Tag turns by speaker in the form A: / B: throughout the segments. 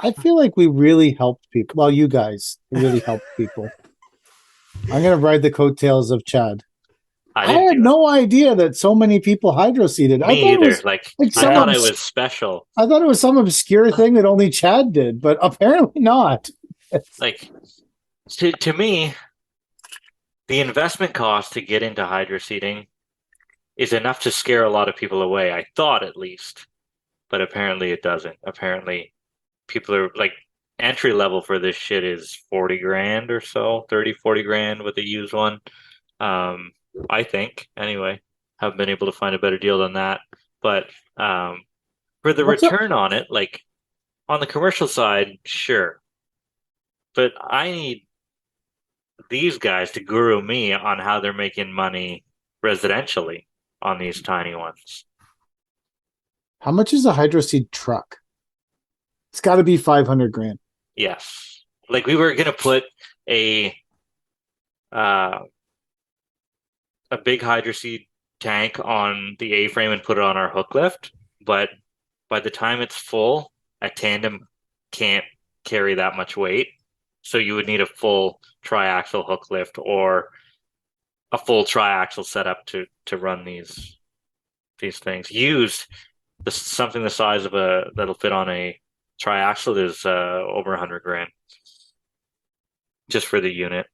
A: I feel like we really helped people. Well, you guys really helped people. I'm gonna ride the coattails of Chad.
B: I
A: I
B: didn't
A: had
B: do it.
A: no idea that so many people hydroseeded. I
B: Me
A: thought it
B: either.
A: was
B: Like
A: like
B: I
A: some
B: thought I
A: obs-
B: was special.
A: I thought it was some obscure thing that only Chad did, but apparently not.
B: Like to me, the investment cost to get into hydro seeding is enough to scare a lot of people away. I thought at least, but apparently it doesn't. Apparently people are like entry level for this shit is 40 grand or so, 30, 40 grand with a used one. Um, I think anyway, haven't been able to find a better deal than that. But for the
A: What's up?
B: return on it, like on the commercial side, sure. But I need these guys to guru me on how they're making money residentially on these tiny ones.
A: How much is a hydroseed truck? It's got to be 500 grand.
B: Yes. Like we were gonna put a uh a big hydro seed tank on the A-frame and put it on our hook lift, but by the time it's full, a tandem can't carry that much weight. So you would need a full triaxle hook lift or a full triaxle setup to run these things. Used something the size of a that'll fit on a triaxle is over 100 grand just for the unit.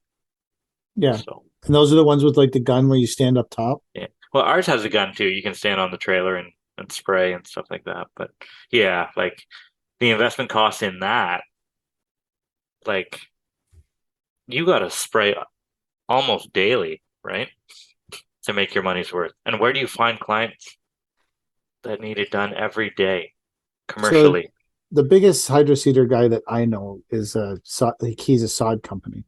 A: Yeah.
B: So
A: And those are the ones with like the gun where you stand up top.
B: yeah. Well, ours has a gun too. You can stand on the trailer and spray and stuff like that. But yeah, like the investment cost in that, like you got to spray almost daily, right? To make your money's worth. And where do you find clients that need it done every day
A: So
B: commercially?
A: the biggest hydroseeder guy that I know is like he's a sod company,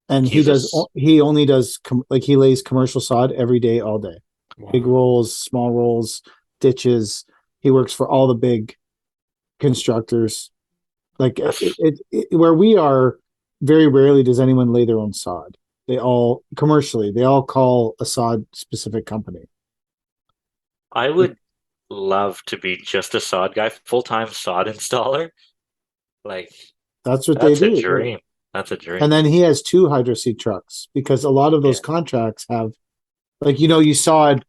A: and
B: He's a
A: he only does like he lays commercial sod every day, all day, big
C: Wow.
A: rolls, small rolls, ditches. He works for all the big constructors. Like
B: that's
A: where we are, very rarely does anyone lay their own sod. They all commercially, they all call a sod specific company.
B: I would love to be just a sod guy, full-time sod installer. Like
A: That's what they
B: that's a
A: do. Yeah.
B: dream. That's a
A: And
B: dream.
A: then he has two hydro seed trucks because a lot of those
B: Yeah.
A: contracts have, like, you sawed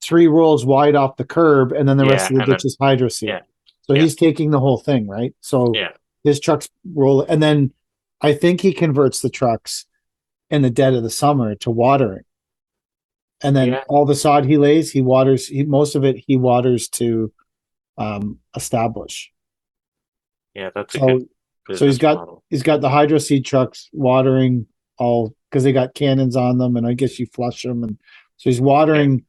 A: three rolls wide off the curb and then the rest
B: Yeah,
A: of the
B: and
A: ditch
B: then
A: is hydro seed.
B: yeah,
A: So
B: yeah,
A: he's taking the whole thing, right? So
B: yeah,
A: his trucks roll, and then I think he converts the trucks in the dead of the summer to watering. And then
B: yeah,
A: all the sod he lays, he waters, most of it he waters to establish.
B: yeah. That's a good
A: So so
B: business model.
A: he's got the hydro seed trucks watering all because they got cannons on them, and I guess you flush them, and so he's
B: Yeah,
A: watering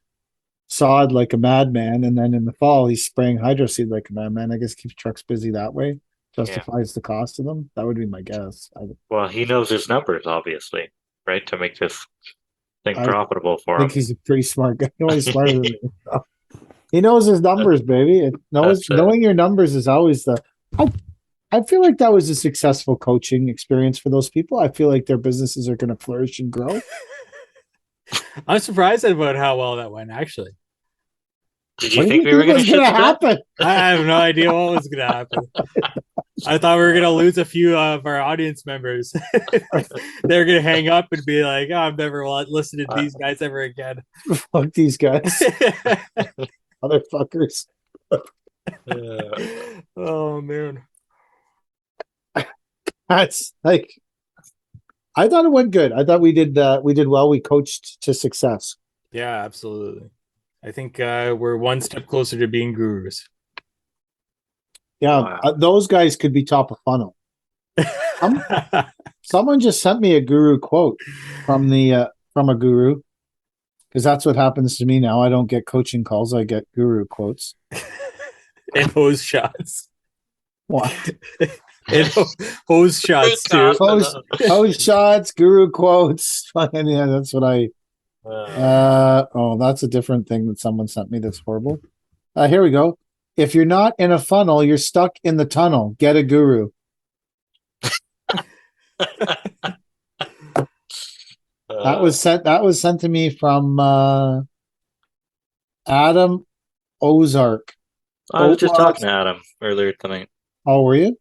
A: sod like a madman, and then in the fall he's spraying hydro seed like a madman. I guess keeps trucks busy that way,
B: yeah.
A: justifies the cost of them. That would be my guess.
B: Well, he knows his numbers, obviously, right? To make this thing
A: I
B: profitable for
A: think
B: him.
A: he's a pretty smart guy. No, he's smarter than me. He knows his numbers, baby.
B: That's
A: Knowing your numbers is always the. I feel like that was a successful coaching experience for those people. I feel like their businesses are going to flourish and grow.
C: I'm surprised about how well that went, actually.
B: Did you
A: What did
B: think
A: you
B: we were
A: think
B: going to
A: was going
B: shit
A: to
B: the bed?
A: happen?
C: I have no idea what was going to happen. I thought we were going to lose a few of our audience members. They're going to hang up and be like, oh, I'm never listening to
B: Uh,
C: these guys ever again.
A: Fuck these guys, motherfuckers.
C: Oh, man.
A: That's like I thought it went good. I thought we did well. We coached to success.
C: Yeah, absolutely. I think we're one step closer to being gurus.
A: Yeah,
B: wow.
A: those guys could be top of funnel. Um, Someone just sent me a guru quote from a guru because that's what happens to me now. I don't get coaching calls. I get guru quotes.
C: And hose shots.
A: What?
C: And hose shots too.
A: Hose shots, guru quotes. Fucking yeah, that's what I. Oh, that's a different thing that someone sent me. That's horrible. Here we go. If you're not in a funnel, you're stuck in the tunnel. Get a guru. That was sent to me from Adam Ozark.
B: I was
A: Oh,
B: just talking to Adam earlier tonight.
A: oh, were you?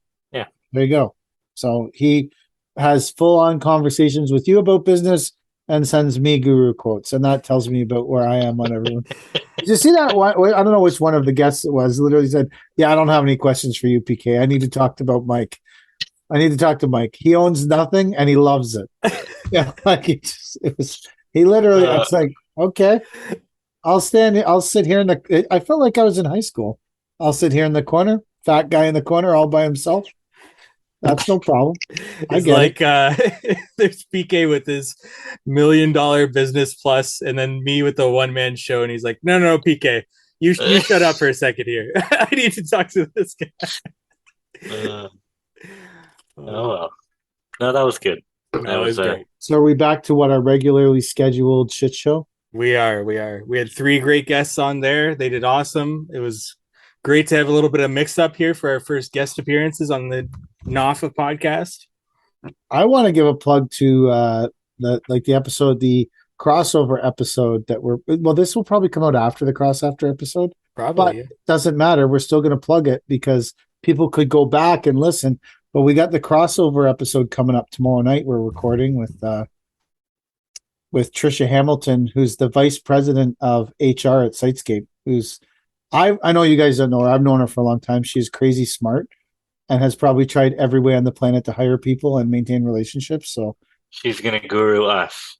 A: There you go. So he has full-on conversations with you about business and sends me guru quotes, and that tells me about where I am on everyone. Did you see that one? I don't know which one of the guests it was. Literally said, "Yeah, I don't have any questions for you, PK. I need to talk about Mike. I need to talk to Mike. He owns nothing and he loves it." Yeah, like he literally. It's like, okay, I'll sit here in the. I felt like I was in high school. I'll sit here in the corner, fat guy in the corner, all by himself. That's no problem.
C: It's like there's PK with his $1 million business plus, and then me with the one-man show, and he's like, no, PK, you shut up for a second here. I need to talk to this guy.
B: Oh well, no, that was good.
C: That was great.
A: So are we back to what our regularly scheduled shit show?
C: We are. We had 3 great guests on there. They did awesome. It was great to have a little bit of mix up here for our first guest appearances on the NOFH podcast.
A: I want to give a plug to the crossover episode this will probably come out after the after episode.
C: Probably,
A: but
C: yeah.
A: It doesn't matter. We're still going to plug it because people could go back and listen. But we got the crossover episode coming up tomorrow night. We're recording with Trisha Hamilton, who's the vice president of HR at Sitescape. I know you guys don't know her. I've known her for a long time. She's crazy smart and has probably tried every way on the planet to hire people and maintain relationships. So
B: she's gonna guru us.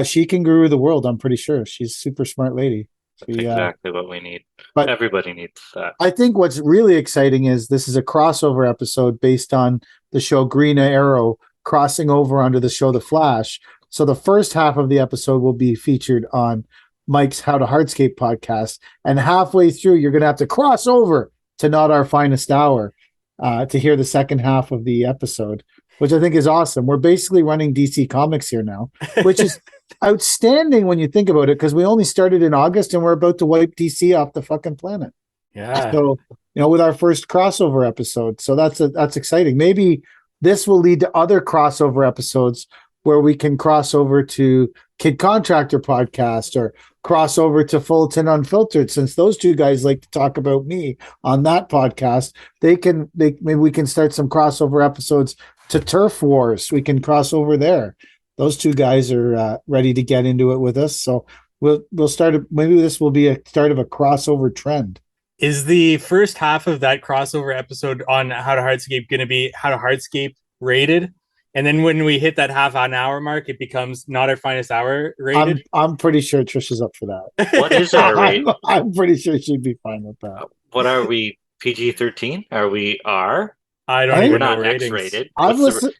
A: She can guru the world. I'm pretty sure she's a super smart lady.
B: That's exactly what we need.
A: But
B: everybody needs that.
A: I think what's really exciting is this is a crossover episode based on the show Green Arrow crossing over onto the show The Flash. So the first half of the episode will be featured on Mike's How to Hardscape podcast, and halfway through you're going to have to cross over to Not Our Finest Hour to hear the second half of the episode, which I think is awesome. We're basically running DC Comics here now, which is outstanding when you think about it, because we only started in August and we're about to wipe DC off the fucking planet.
C: Yeah.
A: So, with our first crossover episode. So that's exciting. Maybe this will lead to other crossover episodes where we can cross over to Kid Contractor podcast or cross over to Fullerton Unfiltered, since those two guys like to talk about me on that podcast. Maybe we can start some crossover episodes to Turf Wars. We can cross over there. Those two guys are ready to get into it with us. So we'll start. Maybe this will be a start of a crossover trend.
C: Is the first half of that crossover episode on How to Hardscape going to be How to Hardscape rated? And then when we hit that half an hour mark, it becomes Not Our Finest Hour rated?
A: I'm pretty sure Trisha's up for that.
B: What is our rate?
A: I'm pretty sure she'd be fine with that.
B: What are we? PG-13? Are we R?
C: I don't even know
B: not
C: ratings.
B: X-rated.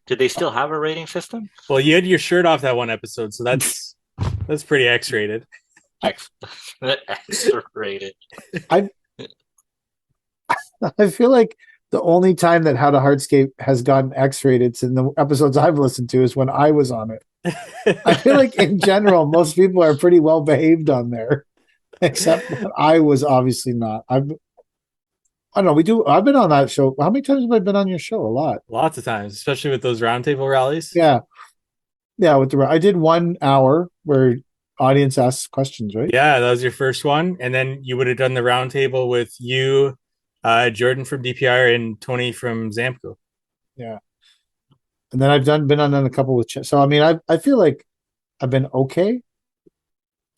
A: Do
B: they still have a rating system?
C: Well, you had your shirt off that one episode, so that's pretty X-rated.
B: X-rated.
A: I feel like the only time that How to Hardscape has gotten X-rated in the episodes I've listened to is when I was on it. I feel like in general, most people are pretty well behaved on there, except I was obviously not. I don't know. I've been on that show. How many times have I been on your show? A lot.
C: Lots of times, especially with those roundtable rallies.
A: Yeah. I did 1 hour where audience asks questions, right?
C: Yeah, that was your first one, and then you would have done the roundtable with you, Jordan from DPR, and Tony from Zamco.
A: Yeah. And then I've been on a couple with so I mean I feel like I've been okay.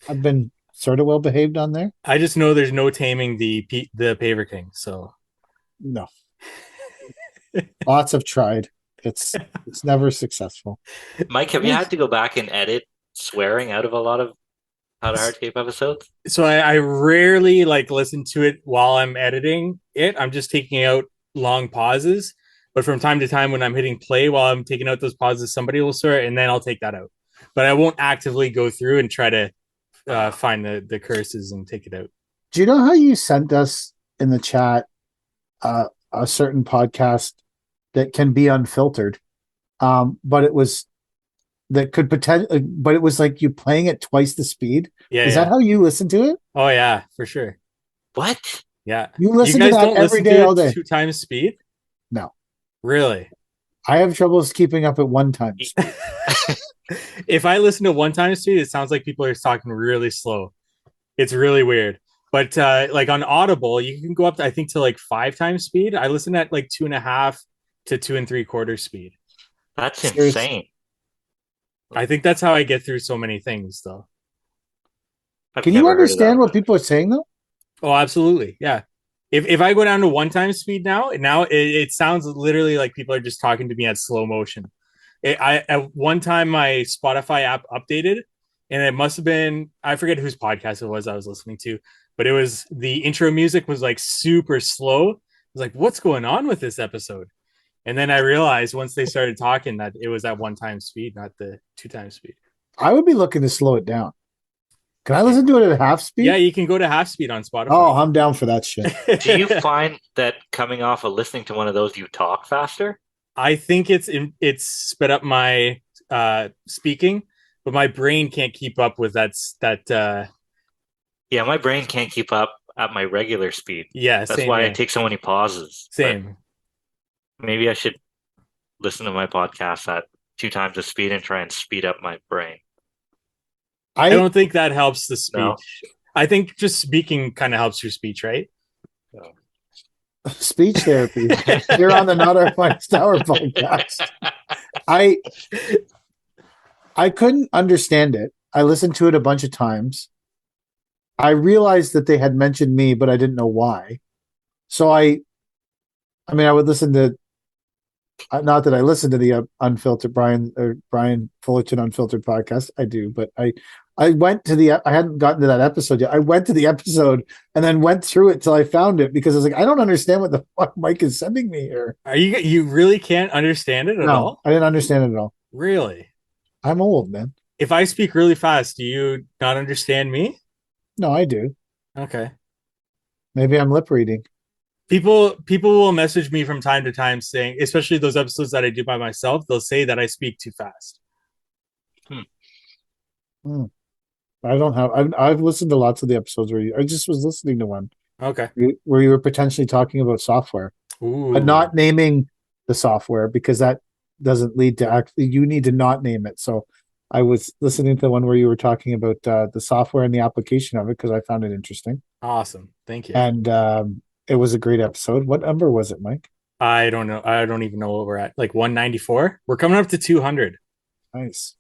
A: I've been sort of well behaved on there.
C: I just know there's no taming the Paver King, so
A: no. Lots have tried. It's never successful.
B: Mike, have you had to go back and edit swearing out of a lot of How to Hardscape episodes?
C: So I rarely listen to it while I'm editing it. I'm just taking out long pauses. But from time to time, when I'm hitting play while I'm taking out those pauses, somebody will swear, and then I'll take that out. But I won't actively go through and try to find the curses and take it out.
A: Do you know how you sent us in the chat a certain podcast that can be unfiltered, but it was that could potentially, but it was like you playing it twice the speed?
C: Yeah,
A: is that how you listen to it?
C: Oh yeah, for sure.
B: What?
C: Yeah,
A: you listen to that every day, all day.
C: 2 times speed?
A: No,
C: really.
A: I have troubles keeping up at 1 time speed.
C: If I listen to 1 time speed, it sounds like people are talking really slow. It's really weird. But on Audible, you can go up to, I think, to 5 times speed. I listen at 2.5 to 2 3/4 speed.
B: That's
A: Seriously.
B: insane.
C: I think that's how I get through so many things, though.
B: I've
A: Can you
B: never heard of that
A: understand what
B: before.
A: people are saying though?
C: Oh, absolutely. Yeah. If I go down to 1 time speed now it sounds literally like people are just talking to me at slow motion. At one time my Spotify app updated, and it must have been, I forget whose podcast it was I was listening to, but it was the intro music was like super slow. I was like, what's going on with this episode? And then I realized once they started talking that it was at 1 time speed, not the 2 time speed.
A: I would be looking to slow it down. Can I listen to it at half speed?
C: Yeah, you can go to half speed on Spotify.
A: Oh, I'm down for that shit.
B: Do you find that coming off of listening to one of those, you talk faster?
C: I think it's sped up my speaking, but my brain can't keep up with that.
B: Yeah, my brain can't keep up at my regular speed.
C: Yeah,
B: That's
C: same,
B: why I
C: yeah.
B: take so many pauses.
C: Same.
B: But maybe I should listen to my podcast at 2 times the speed and try and speed up my brain.
C: I don't think that helps the speech.
B: No?
C: I think just speaking kind of helps your speech, right?
A: Speech therapy. You're on the Not Our Finest Hour podcast. I couldn't understand it. I listened to it a bunch of times. I realized that they had mentioned me, but I didn't know why. So I would listen to, not that I listen to the unfiltered Brian Fullerton Unfiltered podcast. I do, but I went to I hadn't gotten to that episode yet. I went to the episode and then went through it till I found it, because I was like, I don't understand what the fuck Mike is sending me here.
C: You really can't understand it at all?
A: I didn't understand it at all.
C: Really?
A: I'm old, man.
C: If I speak really fast, do you not understand me?
A: No, I do.
C: Okay.
A: Maybe I'm lip reading.
C: People will message me from time to time saying, especially those episodes that I do by myself, they'll say that I speak too fast.
A: I don't have. I've listened to lots of the episodes where I just was listening to one.
C: Okay.
A: Where you were potentially talking about software, but not naming the software, because that doesn't lead to actually. You need to not name it. So I was listening to the one where you were talking about the software and the application of it, because I found it interesting.
C: Awesome. Thank you.
A: And it was a great episode. What number was it, Mike?
C: I don't know. I don't even know what we're at. Like 194? We're coming up to 200.
A: Nice.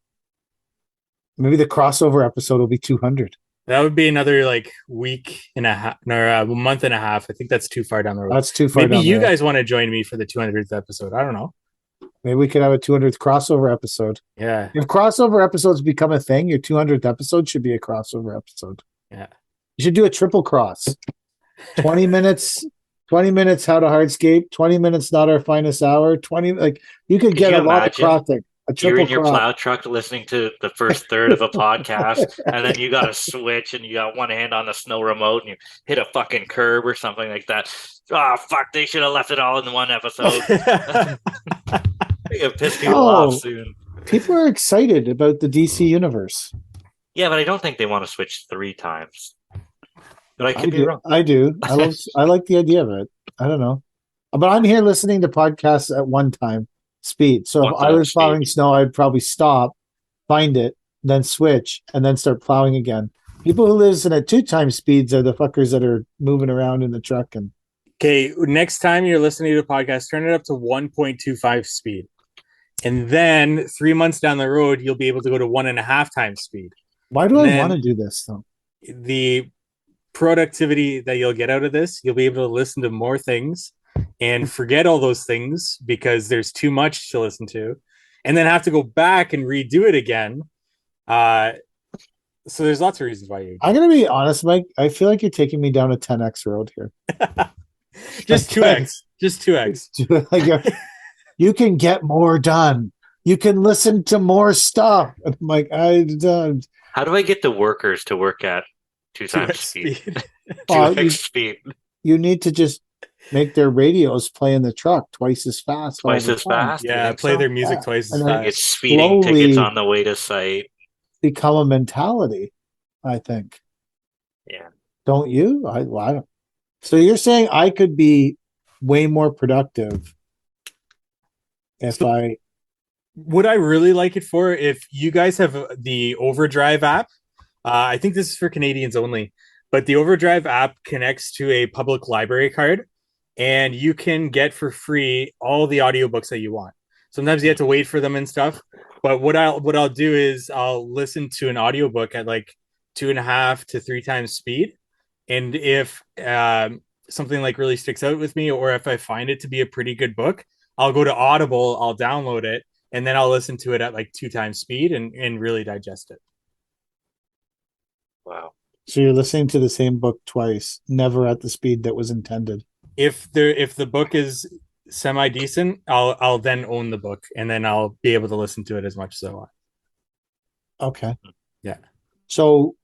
A: Maybe the crossover episode will be 200.
C: That would be another like week and a half, or a month and a half. I think that's too far down the road.
A: That's too far.
C: Maybe you guys want to join me for the 200th episode. I don't know.
A: Maybe we could have a 200th crossover episode.
C: Yeah.
A: If crossover episodes become a thing, your 200th episode should be a crossover episode.
C: Yeah.
A: You should do a triple cross. 20 minutes, 20 minutes How to Hardscape, 20 minutes Not Our Finest Hour, 20, like you could get a lot of crossing.
B: You're in your plow truck listening to the first third of a podcast, and then you got to switch, and you got one hand on the snow remote, and you hit a fucking curb or something like that. Oh, fuck, they should have left it all in one episode. You'll piss people off soon.
A: People are excited about the DC universe.
B: Yeah, but I don't think they want to switch 3 times. But I could be wrong.
A: I do. I like the idea of it. I don't know. But I'm here listening to podcasts at 1 time speed. So if I was plowing snow, I'd probably stop, find it, then switch, and then start plowing again. People who listen at 2 times speeds are the fuckers that are moving around in the truck. And
C: okay, next time you're listening to a podcast, turn it up to 1.25 speed. And then 3 months down the road, you'll be able to go to 1.5 times speed.
A: Why do I want to do this though?
C: The productivity that you'll get out of this, you'll be able to listen to more things and forget all those things because there's too much to listen to, and then have to go back and redo it again. So there's lots of reasons why
A: I'm going to be honest, Mike. I feel like you're taking me down a 10x road here.
C: Just 2x. Just 2x.
A: Like, you can get more done. You can listen to more stuff. I'm like,
B: how do I get the workers to work at 2 times speed? 2x speed.
A: You need to just make their radios play in the truck twice as fast.
C: Yeah, play their music twice as fast.
B: Get speeding tickets on the way to site.
A: Become a mentality, I think.
B: Yeah.
A: Don't you? I don't. So you're saying I could be way more productive if I.
C: Would I really like it for if you guys have the Overdrive app? I think this is for Canadians only, but the Overdrive app connects to a public library card. and you can get for free all the audiobooks that you want. Sometimes you have to wait for them and stuff. But what I'll do is I'll listen to an audiobook at like 2.5 to 3 times speed. And if something like really sticks out with me, or if I find it to be a pretty good book, I'll go to Audible, I'll download it, and then I'll listen to it at like 2 times speed and really digest it.
B: Wow.
A: So you're listening to the same book twice, never at the speed that was intended.
C: If the book is semi decent, I'll then own the book, and then I'll be able to listen to it as much as I want.
A: Okay.
C: Yeah.
A: So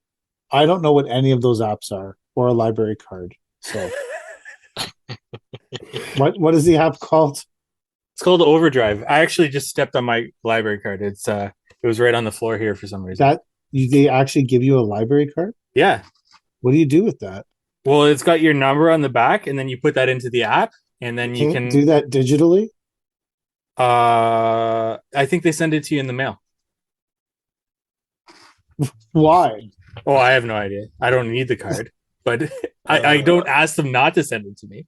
A: I don't know what any of those apps are or a library card. So what is the app called?
C: It's called Overdrive. I actually just stepped on my library card. It was right on the floor here for some reason.
A: They actually give you a library card?
C: Yeah.
A: What do you do with that?
C: Well, it's got your number on the back, and then you put that into the app, and then you can
A: do that digitally.
C: I think they send it to you in the mail.
A: Why?
C: Oh, I have no idea. I don't need the card, but I don't ask them not to send it to me.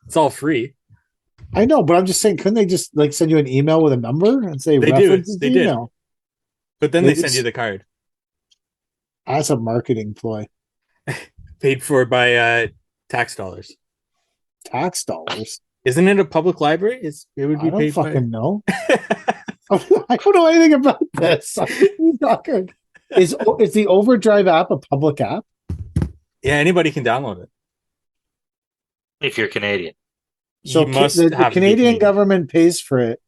C: It's all free.
A: I know, but I'm just saying, couldn't they just like send you an email with a number and say
C: they
A: reference
C: do? They
A: email?
C: did, but then they send you the card.
A: That's a marketing ploy.
C: Paid for by tax dollars.
A: Tax dollars?
C: Isn't it a public library? It would be paid.
A: I don't fucking know. I don't know anything about this. Is the Overdrive app a public app?
C: Yeah, anybody can download it.
B: If you're Canadian.
A: So the Canadian government pays for it,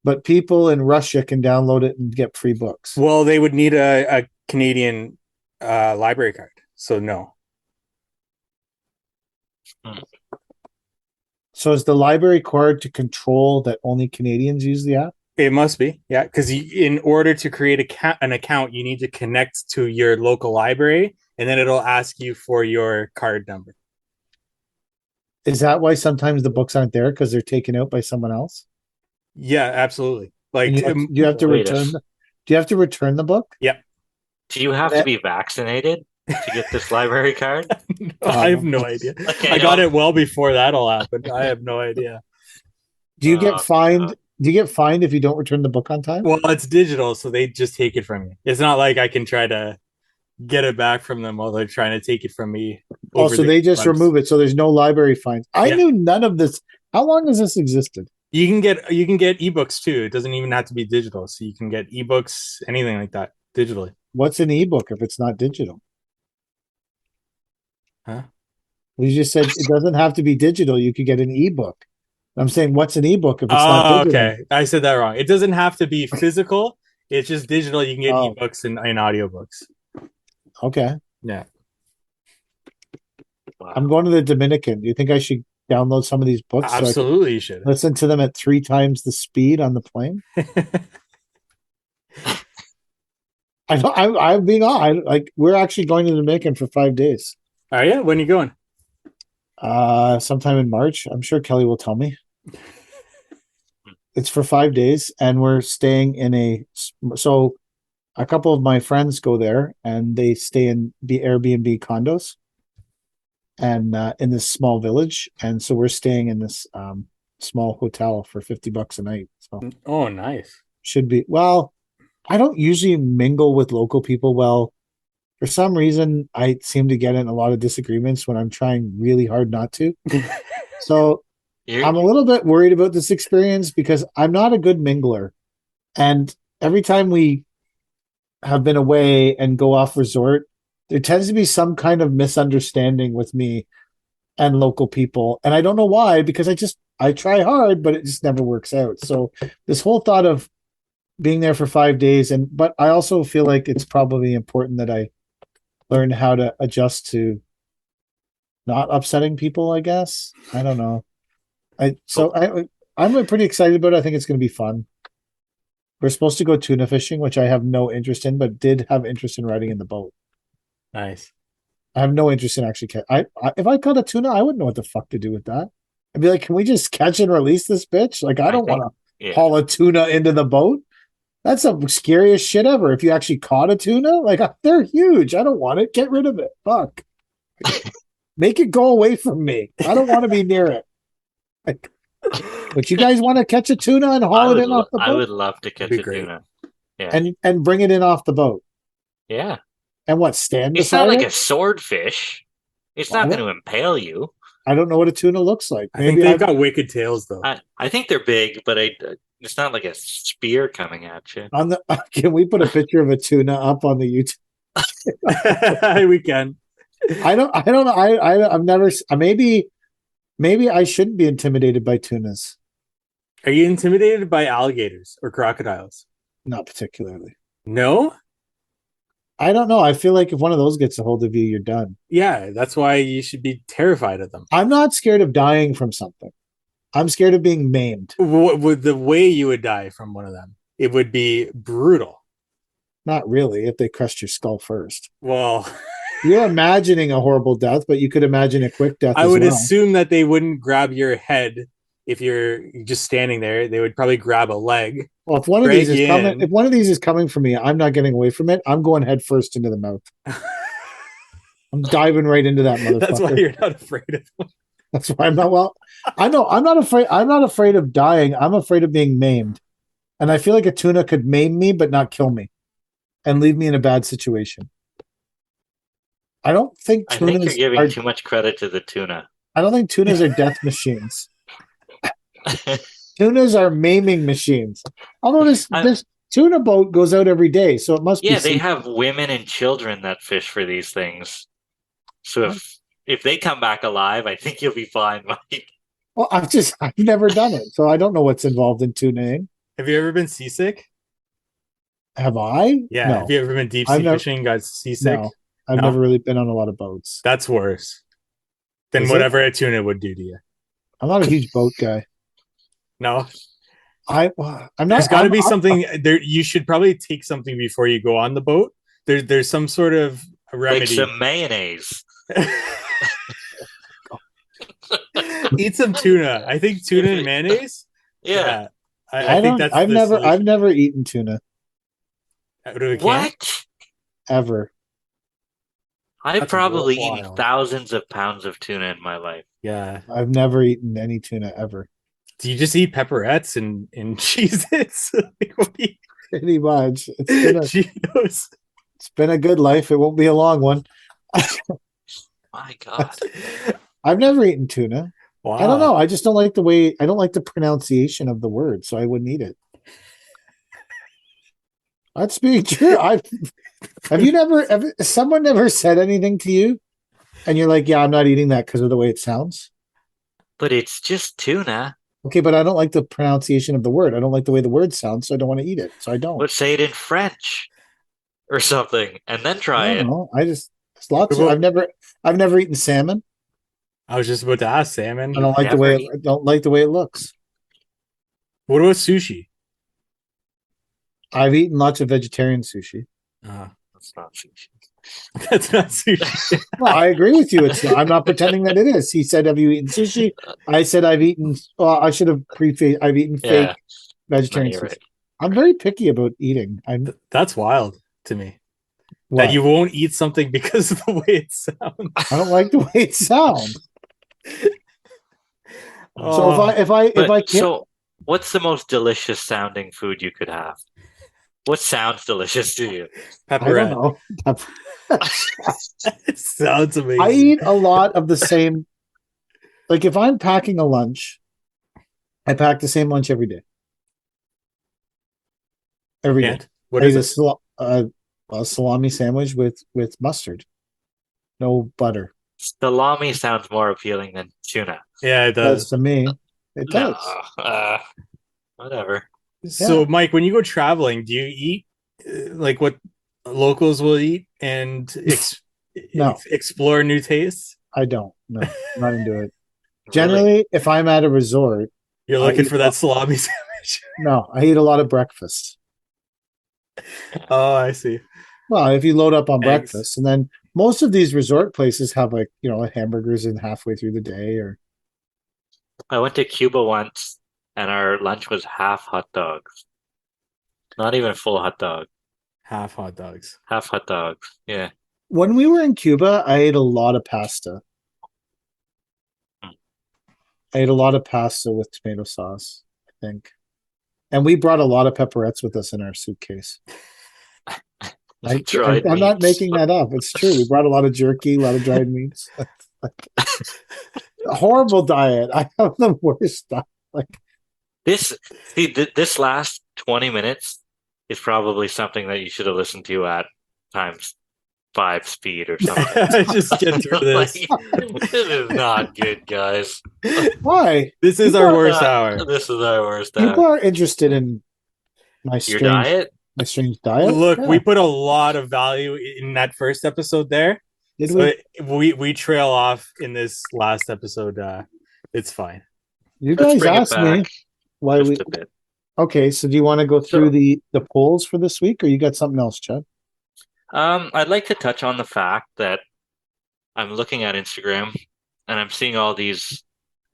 A: but people in Russia can download it and get free books.
C: Well, they would need a Canadian library card. So no.
A: So is the library required to control that only Canadians use the app?
C: It must be, yeah, because in order to create an account, you need to connect to your local library, and then it'll ask you for your card number.
A: Is that why sometimes the books aren't there because they're taken out by someone else?
C: Yeah, absolutely. Like
A: you have to return. Do you have to return the book?
C: Yep.
B: Do you have to be vaccinated to get this library card?
C: No, I have no idea. Okay, I got it well before that all happened. I have no idea.
A: Do you get fined? Do you get fined if you don't return the book on time?
C: Well, it's digital, so they just take it from you. It's not like I can try to get it back from them while they're trying to take it from me.
A: Oh, so they just remove it. So there's no library fines. I knew none of this. How long has this existed?
C: You can get ebooks too. It doesn't even have to be digital. So you can get ebooks, anything like that, digitally.
A: What's an ebook if it's not digital?
C: Huh?
A: You just said it doesn't have to be digital. You could get an ebook. I'm saying, what's an ebook if it's not digital?
C: Okay. I said that wrong. It doesn't have to be physical. It's just digital. You can get ebooks and audiobooks.
A: Okay.
C: Yeah.
B: Wow.
A: I'm going to the Dominican. Do you think I should download some of these books?
C: Absolutely, you should.
A: Listen to them at 3 times the speed on the plane? I'm being on. Like, we're actually going to the Dominican for 5 days.
C: Are you? When are you going?
A: Sometime in March. I'm sure Kelly will tell me. It's for 5 days, and we're staying in so a couple of my friends go there, and they stay in the Airbnb condos, and in this small village, and so we're staying in this small hotel for $50 a night. So
C: oh, nice.
A: Should be well. I don't usually mingle with local people well. For some reason, I seem to get in a lot of disagreements when I'm trying really hard not to. So I'm a little bit worried about this experience because I'm not a good mingler. And every time we have been away and go off resort, there tends to be some kind of misunderstanding with me and local people. And I don't know why, because I try hard, but it just never works out. So this whole thought of being there for 5 days, but I also feel like it's probably important that I learn how to adjust to not upsetting people, I guess. I don't know. I'm pretty excited about it. I think it's going to be fun. We're supposed to go tuna fishing, which I have no interest in, but did have interest in riding in the boat.
C: Nice.
A: I have no interest in actually if I caught a tuna, I wouldn't know what the fuck to do with that. I'd be like, can we just catch and release this bitch? Like, I don't want to haul a tuna into the boat. That's the scariest shit ever. If you actually caught a tuna, like, they're huge. I don't want it. Get rid of it. Fuck. Make it go away from me. I don't want to be near it. Like, but you guys want to catch a tuna and haul it in off the
B: I
A: boat
B: would love to catch
C: be
B: a
C: great.
B: tuna. Yeah.
A: and bring it in off the boat.
B: Yeah.
A: And what, stand
B: It's not
A: beside
B: like
A: it?
B: a swordfish. It's not going to impale you.
A: I don't know what a tuna looks like.
C: I think they've got wicked tails though.
B: I think they're big, but it's not like a spear coming at you.
A: on the. Can we put a picture of a tuna up on the YouTube?
C: We can.
A: I don't know. I've never. Maybe I shouldn't be intimidated by tunas.
C: Are you intimidated by alligators or crocodiles?
A: Not particularly.
C: No?
A: I don't know. I feel like if one of those gets a hold of you, you're done.
C: Yeah, that's why you should be terrified of them.
A: I'm not scared of dying from something. I'm scared of being maimed.
C: With the way you would die from one of them, it would be brutal.
A: Not really, if they crushed your skull first.
C: Well,
A: you're imagining a horrible death, but you could imagine a quick death.
C: I would assume that they wouldn't grab your head if you're just standing there. They would probably grab a leg.
A: Well, if one of these is coming for me, I'm not getting away from it. I'm going head first into the mouth. I'm diving right into that motherfucker.
C: That's why you're not afraid of them.
A: That's why I'm not. Well, I know I'm not afraid. I'm not afraid of dying. I'm afraid of being maimed, and I feel like a tuna could maim me but not kill me, and leave me in a bad situation. I don't think tunas.
B: I think you're giving too much credit to the tuna.
A: I don't think tunas are death machines. Tunas are maiming machines. Although this tuna boat goes out every day, so it must be.
B: Yeah, they have women and children that fish for these things. So if they come back alive, I think you'll be fine, Mike.
A: Well, I've never done it, so I don't know what's involved in tuning.
C: Have you ever been seasick?
A: Have I?
C: Yeah.
A: No.
C: Have you ever been deep sea fishing? Got seasick?
A: No, I've never really been on a lot of boats.
C: That's worse than whatever a tuna would do to you.
A: I'm not a huge boat guy.
C: No,
A: I'm not.
C: There's got to be something there. You should probably take something before you go on the boat. There's some sort of remedy.
B: Like some mayonnaise.
C: Eat some tuna. I think tuna and mayonnaise.
B: Yeah.
C: I think that's.
A: I've never eaten tuna.
C: Out of a can?
B: What?
A: Ever.
B: I've probably eaten thousands of pounds of tuna in my life.
C: Yeah.
A: I've never eaten any tuna ever.
C: Do you just eat pepperettes and Cheez-Its?
A: Pretty much.
C: It's
A: been a good life. It won't be a long one.
B: My God.
A: I've never eaten tuna.
C: Wow.
A: I don't know. I just don't like I don't like the pronunciation of the word, so I wouldn't eat it. That's being true. Have someone never said anything to you? And you're like, yeah, I'm not eating that because of the way it sounds.
B: But it's just tuna.
A: Okay, but I don't like the pronunciation of the word. I don't like the way the word sounds, so I don't want to eat it. So I don't.
B: Let's say it in French or something, and then try it.
A: It's lots. I've never etten salmon.
C: I was just about to ask salmon.
A: I don't like the way it looks.
C: What about sushi?
A: I've eaten lots of vegetarian sushi.
B: That's not sushi.
C: That's not sushi.
A: Well, I agree with you. It's not. I'm not pretending that it is. He said, "Have you eaten sushi?" I said, "I've eaten." Well, I should have prefaced. I've eaten fake vegetarian sushi. Right. I'm very picky about eating.
C: That's wild to me. What? That you won't eat something because of the way it sounds.
A: I don't like the way it sounds. So if I can't...
B: So what's the most delicious sounding food you could have? What sounds delicious to you?
C: Pepperette.
A: I don't know.
C: It sounds amazing.
A: I eat a lot of the same. Like if I'm packing a lunch, I pack the same lunch every day. Every day.
C: What is it?
A: A salami sandwich with mustard. No butter.
B: Salami sounds more appealing than tuna.
C: Yeah, it does.
A: To me. It does.
B: Whatever.
C: So, Mike, when you go traveling, do you eat like what locals will eat and explore new tastes?
A: I don't. No, I'm not into it. Generally, if I'm at a resort,
C: you're looking for that salami sandwich.
A: No, I eat a lot of breakfast.
C: Oh, I see.
A: Well, if you load up on breakfast, and then most of these resort places have hamburgers in halfway through the day. Or
B: I went to Cuba once, and our lunch was half hot dogs. Not even a full hot dog.
C: Half hot dogs.
B: Half hot dogs. Yeah.
A: When we were in Cuba, I ate a lot of pasta. I ate a lot of pasta with tomato sauce, I think. And we brought a lot of pepperettes with us in our suitcase.
B: Dried
A: I'm not
B: meats.
A: making that up. It's true. We brought a lot of jerky, a lot of dried meats. A horrible diet. I have the worst diet. Like
B: This last 20 minutes is probably something that you should have listened to at times 5 speed or something.
C: Just get through this.
B: This is not good, guys.
A: why?
C: This is our worst hour.
B: This is our worst
A: People
B: hour.
A: are interested in my
B: Your
A: strange
B: diet?
A: my strange diet.
C: Look,
A: Yeah.
C: we put a lot of value in that first episode there.
A: Did
C: So
A: we?
C: we trail off in this last episode. It's fine.
A: You
B: Let's
A: guys
B: bring it
A: asked me
B: back
A: why
B: just
A: we.
B: a bit.
A: Okay, so do you want to go through
B: So-
A: the polls for this week, or you got something else, Chad?
B: I'd like to touch on the fact that I'm looking at Instagram and I'm seeing all these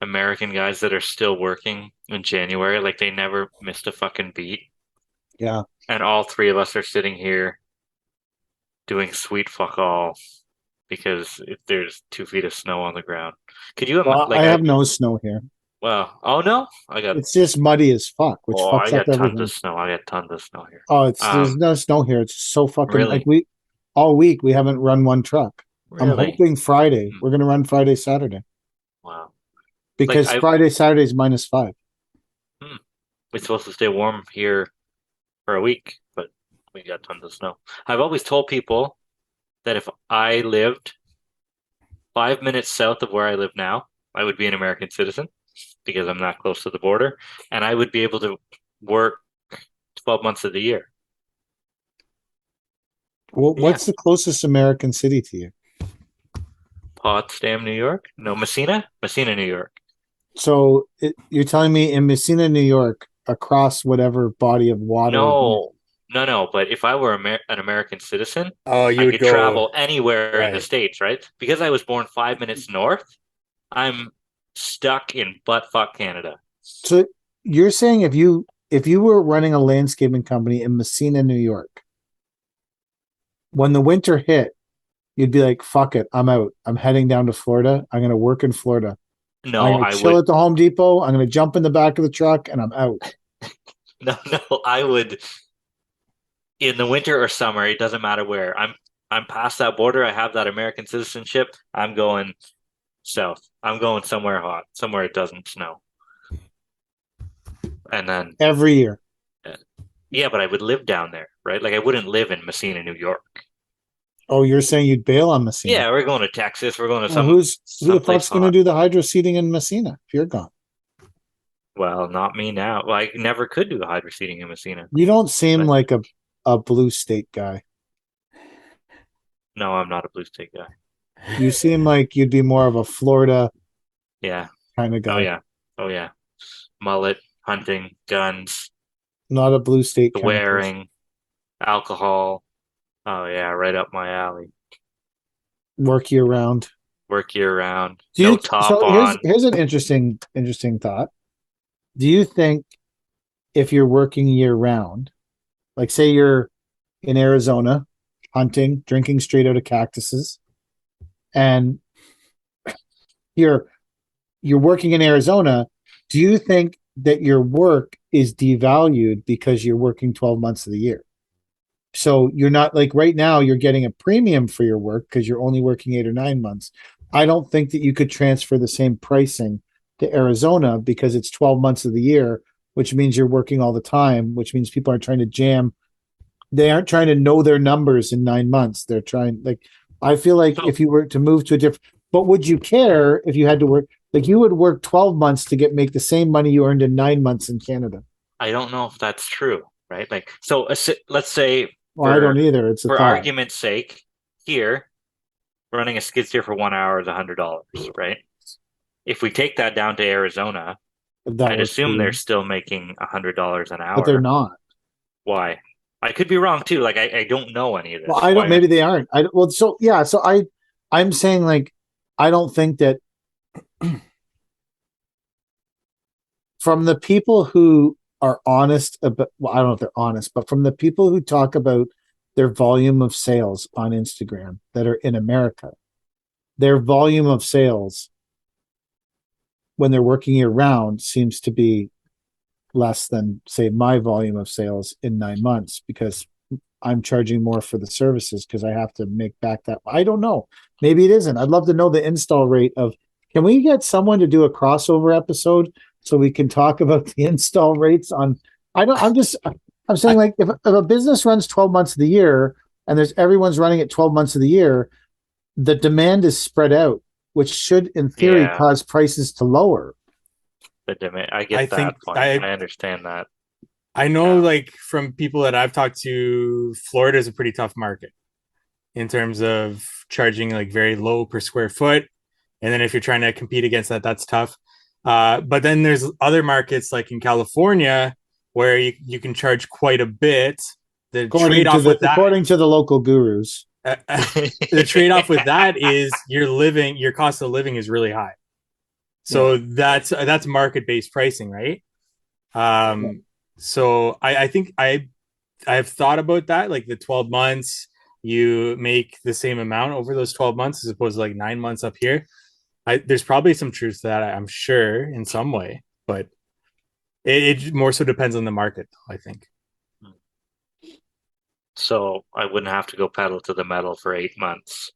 B: American guys that are still working in January, like they never missed a fucking beat.
A: Yeah.
B: And all 3 of us are sitting here doing sweet fuck all because there's 2 feet of snow on the ground. Could you
A: Well,
B: like
A: I have no snow here.
B: well, oh no, I got
A: It's just muddy as fuck, which
B: oh,
A: fucks
B: I
A: up
B: got tons
A: everything.
B: of snow. I got tons of snow here.
A: Oh, there's no snow here. It's so fucking
B: Really?
A: like we all week we haven't run one truck. I'm
B: Really?
A: hoping Friday. We're gonna run Friday, Saturday.
B: Wow.
A: Because Friday, Saturday is -5.
B: It's supposed to stay warm here for a week, but we got tons of snow. I've always told people that if I lived 5 minutes south of where I live now, I would be an American citizen because I'm not close to the border, and I would be able to work 12 months of the year.
A: Well, what's the closest American city to you?
B: Potsdam, New York? No, Messina? Messina, New York.
A: So you're telling me in Messina, New York, across whatever body of water?
B: No. But if I were an American citizen,
C: Oh, you
B: I
C: would
B: could
C: go
B: travel anywhere in the
C: right.
B: States, right? Because I was born 5 minutes north, I'm stuck in buttfuck Canada.
A: So you're saying if you were running a landscaping company in Messina, New York, when the winter hit, you'd be like, "Fuck it, I'm out. I'm heading down to Florida. I'm going to work in Florida.
B: No,
A: I'm going to chill at the Home Depot. I'm going to jump in the back of the truck, and I'm out."
B: No, I would. In the winter or summer, it doesn't matter where. I'm past that border. I have that American citizenship. I'm going south. I'm going somewhere hot, somewhere it doesn't snow. And then
A: every year.
B: Yeah, but I would live down there, right? Like I wouldn't live in Messina, New York.
A: Oh, you're saying you'd bail on Messina?
B: Yeah, we're going to Texas. We're going to
A: who the fuck's going to do the hydro seeding in Messina if you're gone?
B: Well, not me now. Well, I never could do the hydro seeding in Messina.
A: You don't seem like a blue state guy.
B: No, I'm not a blue state guy.
A: You seem like you'd be more of a Florida kind of guy.
B: Oh yeah. Mullet, hunting, guns.
A: Not a blue state kind
B: wearing, alcohol. Oh yeah, right up my alley.
A: Work year round.
B: No top on.
A: Here's an interesting thought. Do you think if you're working year round, like say you're in Arizona hunting, drinking straight out of cactuses, and you're working in Arizona, do you think that your work is devalued because you're working 12 months of the year? So you're not like right now you're getting a premium for your work because you're only working 8 or 9 months. I don't think that you could transfer the same pricing to Arizona because it's 12 months of the year, which means you're working all the time, which means people aren't trying to jam. They aren't trying to know their numbers in 9 months. They're trying I feel like if you were to move to a different, but would you care if you had to work, like you would work 12 months to make the same money you earned in 9 months in Canada?
B: I don't know if that's true, right? Like, so let's say,
A: well, I don't either. It's
B: for argument's sake, here, running a skid steer for 1 hour is $100, right? If we take that down to Arizona, I'd assume they're still making $100 an hour.
A: But they're not.
B: Why? I could be wrong too. Like I don't know any of this.
A: Well, I don't. Maybe they aren't. I'm saying like I don't think that from the people who are honest about. Well, I don't know if they're honest, but from the people who talk about their volume of sales on Instagram that are in America, their volume of sales when they're working year round seems to be less than, say, my volume of sales in 9 months, because I'm charging more for the services because I have to make back that. I don't know. Maybe it isn't. I'd love to know the install rate of. Can we get someone to do a crossover episode so we can talk about the install rates on? I'm saying, like, if a business runs 12 months of the year and everyone's running it 12 months of the year, the demand is spread out, which should, in theory, cause prices to lower.
B: The demand. I get that point. I understand that.
C: I know, like, from people that I've talked to, Florida is a pretty tough market in terms of charging like very low per square foot. And then if you're trying to compete against that, that's tough. But then there's other markets like in California where you can charge quite a bit.
A: According to the local gurus.
C: The trade-off with that is your cost of living is really high. So that's market-based pricing, right? So I think I've thought about that, like the 12 months, you make the same amount over those 12 months as opposed to like 9 months up here. There's probably some truth to that, I'm sure, in some way, but it more so depends on the market, I think.
B: So I wouldn't have to go pedal to the metal for 8 months.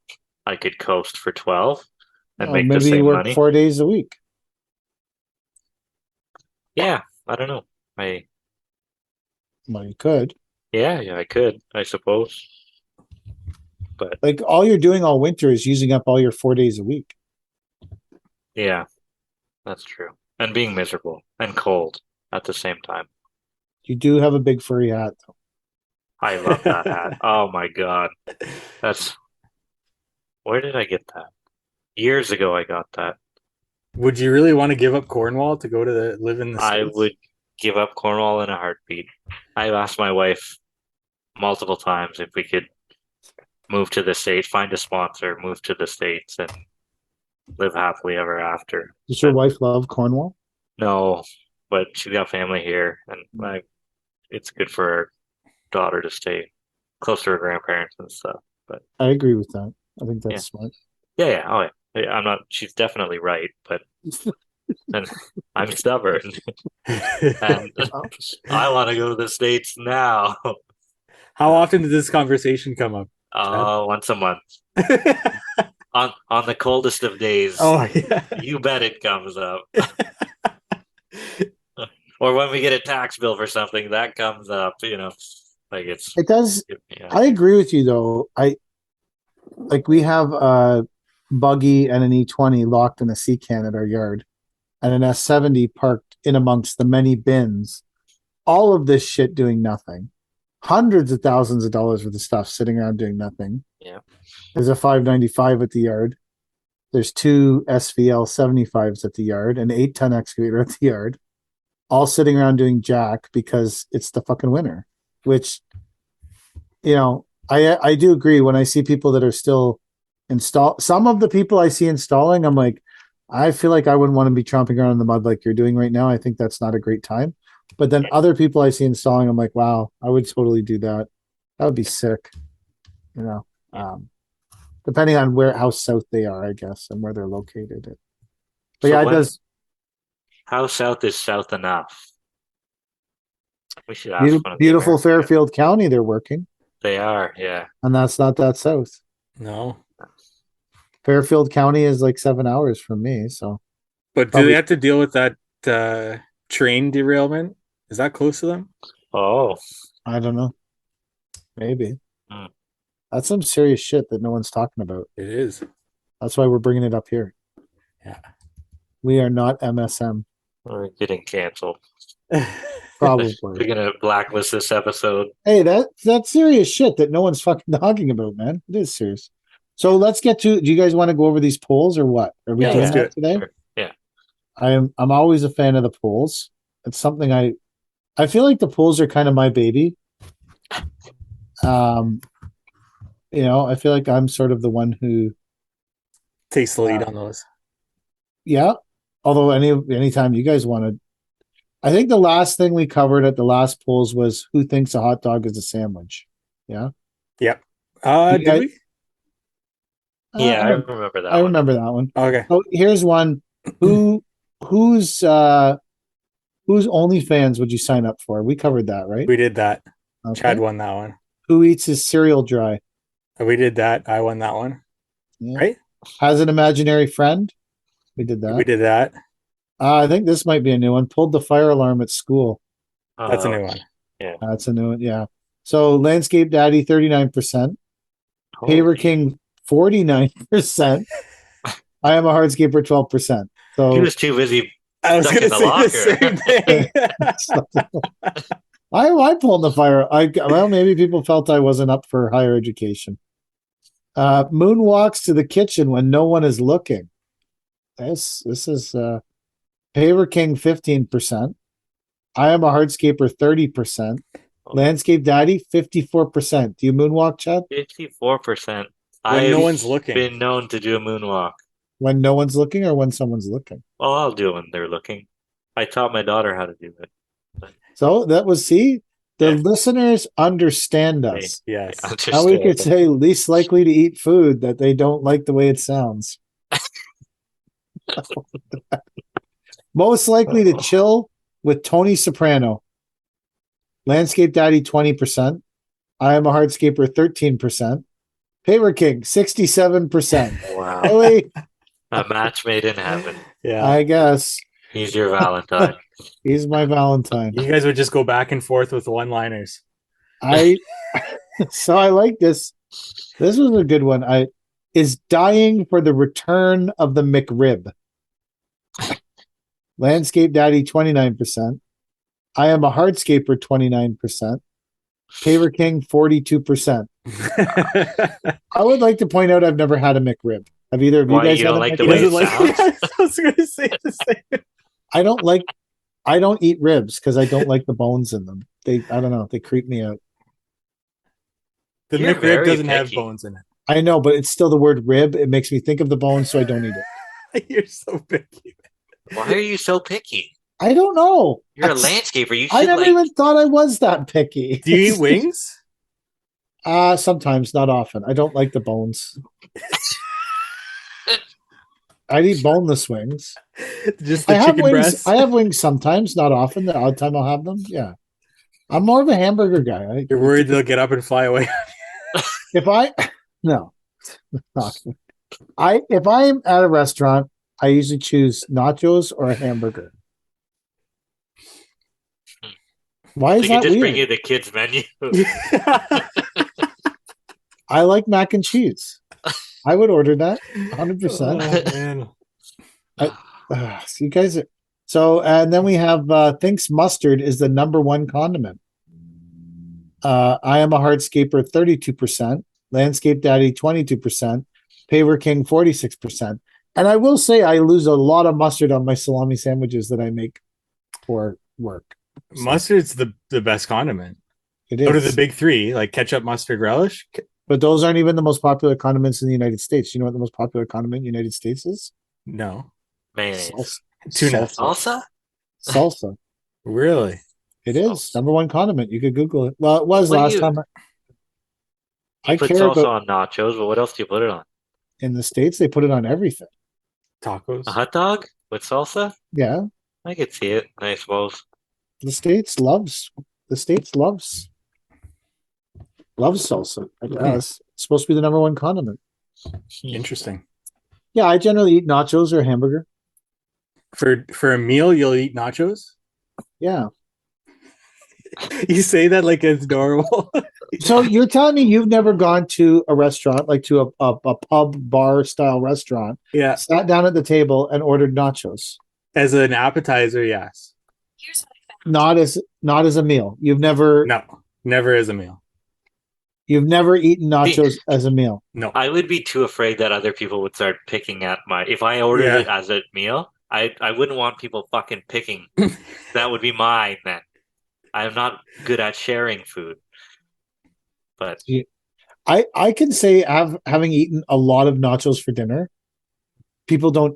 B: I could coast for 12 and make the same
A: work
B: money.
A: 4 days a week.
B: Yeah, I don't know.
A: Well, you could.
B: Yeah, I could, I suppose. But
A: like, all you're doing all winter is using up all your 4 days a week.
B: Yeah, that's true. And being miserable and cold at the same time.
A: You do have a big furry hat, though.
B: I love that hat. Oh my God. Where did I get that? Years ago I got that.
C: Would you really want to give up Cornwall to go to live in the States?
B: I would give up Cornwall in a heartbeat. I've asked my wife multiple times if we could move to the States, find a sponsor, move to the States, and live happily ever after.
A: Does your wife love Cornwall?
B: No, but she's got family here, and it's good for her daughter to stay close to her grandparents and stuff. But
A: I agree with that. I think that's smart.
B: Yeah. Oh, yeah. I'm not. She's definitely right, but and I'm stubborn, and I want to go to the States now.
C: How often did this conversation come up?
B: Once a month. on the coldest of days.
C: Oh yeah. You
B: bet it comes up. Or when we get a tax bill for something, that comes up, like it
A: does. Yeah. I agree with you though. We have a buggy and an E20 locked in a C can at our yard and an S70 parked in amongst the many bins. All of this shit doing nothing. Hundreds of thousands of dollars worth of stuff sitting around doing nothing.
B: Yeah.
A: There's a 595 at the yard. There's 2 SVL 75s at the yard, an 8-ton excavator at the yard, all sitting around doing jack because it's the fucking winter. Which, I do agree when I see people that are still some of the people I see installing, I'm like, I feel like I wouldn't want to be tromping around in the mud like you're doing right now. I think that's not a great time. But then other people I see installing, I'm like, wow, I would totally do that. That would be sick. Depending on how south they are, I guess, and where they're located. But it does.
B: How south is south enough? We should ask
A: beautiful Fairfield County. They're working.
B: They are, yeah.
A: And that's not that south.
C: No.
A: Fairfield County is like 7 hours from me. So,
C: but do they have to deal with that train derailment? Is that close to them?
B: Oh,
A: I don't know. Maybe. That's some serious shit that no one's talking about.
C: It is.
A: That's why we're bringing it up here.
C: Yeah.
A: We are not MSM.
B: We're getting canceled.
A: Probably.
B: We're gonna blacklist this episode.
A: Hey, that's serious shit that no one's fucking talking about, man. It is serious. So let's get to. Do you guys want to go over these polls or what? Are we doing that today?
B: Sure. Yeah.
A: I'm always a fan of the polls. It's something I feel like the polls are kind of my baby. I feel like I'm sort of the one who
C: takes the lead on those.
A: Yeah. Although anytime you guys want to, I think the last thing we covered at the last polls was who thinks a hot dog is a sandwich. Yeah.
C: Yep. Did we?
B: Yeah, I remember that.
A: I remember that one.
C: Okay.
A: So here's one. Who whose OnlyFans would you sign up for? We covered that, right?
C: We did that.
A: Okay.
C: Chad won that one.
A: Who eats his cereal dry?
C: We did that. I won that one.
A: Yeah.
C: Right?
A: Has an imaginary friend? We did that.
C: We did that.
A: I think this might be a new one. Pulled the fire alarm at school.
C: That's a new one.
B: Yeah.
A: That's a new one. Yeah. So Landscape Daddy 39%. Paver King 49%. I am a hardscaper 12%. So
B: He was too busy.
C: I was
B: Stuck
C: going
B: in
C: to
B: the
C: say the same thing.
A: I pulled the fire. Well, maybe people felt I wasn't up for higher education. Moonwalks to the kitchen when no one is looking. This is Paver King 15%. I am a hardscaper 30%. Landscape Daddy 54%. Do you moonwalk, Chad?
B: 54%.
C: When no one's looking.
B: Been known to do a moonwalk.
A: When no one's looking or when someone's looking?
B: Well, I'll do it when they're looking. I taught my daughter how to do it.
A: So that was, see, the
B: Yeah.
A: listeners understand us.
C: Yes.
A: Now we could say least likely to eat food that they don't like the way it sounds. Most likely to chill with Tony Soprano. Landscape Daddy 20%. I am a hardscaper 13%. Paver King 67%.
B: Wow.
A: Really?
B: A match made in heaven.
C: Yeah.
A: I guess
B: He's your Valentine.
A: he's my Valentine.
C: You guys would just go back and forth with one-liners.
A: So I like this. This was a good one. Is dying for the return of the McRib. Landscape Daddy 29%. I am a hardscaper 29%. Paver King 42%. I would like to point out I've never had a McRib. Have either of you
B: Why,
A: guys
B: you
A: had
B: don't
A: a
B: like the
A: McRib?
B: way it
C: Like,
B: sounds?
C: I was going to say the same.
A: I don't eat ribs because I don't like the bones in them. I don't know, they creep me out.
C: The
B: You're
C: McRib
B: very
C: doesn't have
B: picky.
C: bones in
A: I know, but it's still the word rib. It makes me think of the bones, so I don't eat it.
C: it. You're so picky.
B: Why are you so picky?
A: I don't know.
B: You're a landscaper. You
A: I
B: should
A: never even thought I was that picky.
C: Do you eat wings?
A: Sometimes, not often. I don't like the bones. I'd eat boneless wings.
C: Just the
A: I have
C: chicken
A: wings.
C: breasts?
A: I have wings sometimes, not often. The odd time I'll have them. Yeah, I'm more of a hamburger guy.
C: You're worried they'll get up and fly away.
A: If I no, if I'm at a restaurant, I usually choose nachos or a hamburger. Why is
B: They
A: that
B: could just bring
A: weird?
B: you the kids' menu.
A: I like mac and cheese. I would order that 100%.
C: Oh, man.
A: So you guys are so, and then we have thinks mustard is the number one condiment. I am a hardscaper 32%, Landscape Daddy 22%, Paver King 46%. And I will say I lose a lot of mustard on my salami sandwiches that I make for work.
C: Mustard's the best condiment.
A: It
C: Out of the
A: is.
C: big three, like ketchup, mustard, relish.
A: But those aren't even the most popular condiments in the United States. You know what the most popular condiment in the United States is?
C: No.
B: Mayonnaise.
A: Salsa.
C: Tuna.
B: Salsa?
A: Salsa.
C: Really?
A: It is number one condiment. You could Google it. Well, it was
B: What do
A: last
B: you-
A: time. I
B: You put
A: care
B: salsa
A: about
B: on nachos, but what else do you put it on?
A: in the States, they put it on everything.
C: Tacos.
B: A hot dog with salsa?
A: Yeah.
B: I could see it, I suppose.
A: The States loves salsa, I guess. It's supposed to be the number one condiment.
C: Interesting.
A: Yeah, I generally eat nachos or hamburger.
C: For a meal, you'll eat nachos?
A: Yeah.
C: You say that like it's normal.
A: So you're telling me you've never gone to a restaurant, like to a pub bar style restaurant,
C: Yeah.
A: sat down at the table and ordered nachos?
C: As an appetizer, yes.
A: Not as a meal. You've never
C: Never as a meal.
A: eaten nachos as a meal.
C: No.
B: I would be too afraid that other people would start picking at if I ordered
C: Yeah.
B: it as a meal, I wouldn't want people fucking picking. That would be mine then. I'm not good at sharing food. But
A: I can say having eaten a lot of nachos for dinner, people don't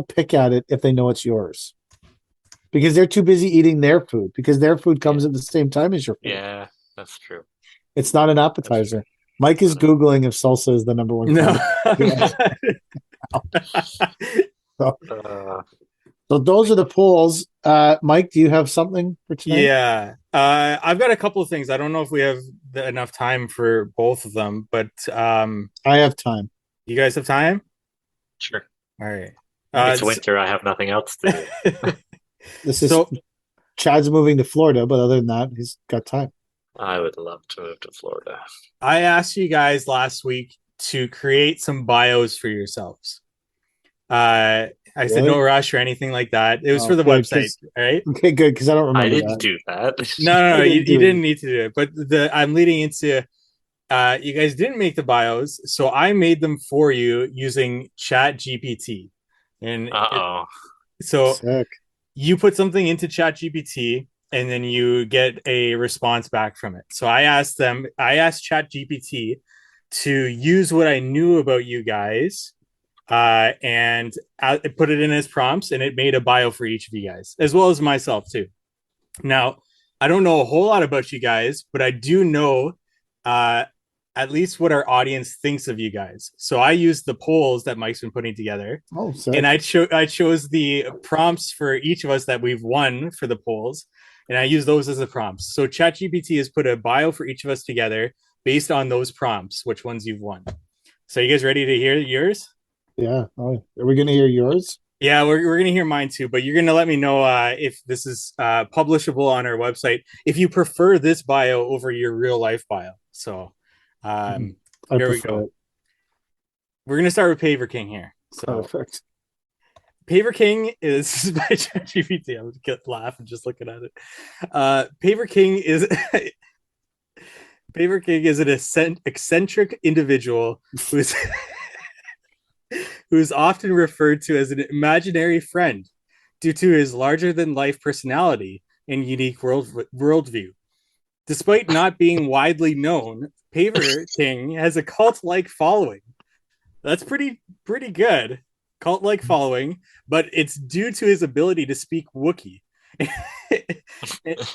A: pick at it if they know it's yours. Because they're too busy eating their food, because their food comes at the same time as your food.
B: yeah, that's true.
A: It's not an appetizer. Mike is Googling if salsa is the number one.
C: No.
A: condiment.
B: Uh,
A: So those are the polls. Mike, do you have something for tonight?
C: Yeah. I've got a couple of things. I don't know if we have enough time for both of them, but
A: I have time.
C: you guys have time?
B: Sure.
C: All right.
B: It's winter. I have nothing else to do.
A: This is Chad's moving to Florida, but other than that, he's got time.
B: I would love to move to Florida.
C: I asked you guys last week to create some bios for yourselves. I said no rush or anything like that. It was for the website, right?
A: Okay, good, because I don't remember.
B: I didn't do that.
C: No, you didn't need to do it. But I'm leading into you guys didn't make the bios, so I made them for you using Chat GPT. And so
A: Sick.
C: You put something into Chat GPT and then you get a response back from it. So I asked Chat GPT to use what I knew about you guys and put it in as prompts, and it made a bio for each of you guys, as well as myself too. Now, I don't know a whole lot about you guys, but I do know at least what our audience thinks of you guys. So I used the polls that Mike's been putting together.
A: Oh, sick.
C: And I chose the prompts for each of us that we've won for the polls, and I use those as the prompts. So ChatGPT has put a bio for each of us together based on those prompts, which ones you've won. So you guys ready to hear yours?
A: Yeah. Oh, are we going to hear yours?
C: Yeah, we're going to hear mine too, but you're going to let me know if this is publishable on our website, if you prefer this bio over your real life bio. So here we go. We're going to start with Paver King here. So,
A: perfect.
C: Paver King is by ChatGPT. I'm going to laugh and just looking at it. Paver King is an eccentric individual who's who's often referred to as an imaginary friend due to his larger-than-life personality and unique worldview. Despite not being widely known, Paver King has a cult-like following. That's pretty good. Cult-like following, but it's due to his ability to speak Wookiee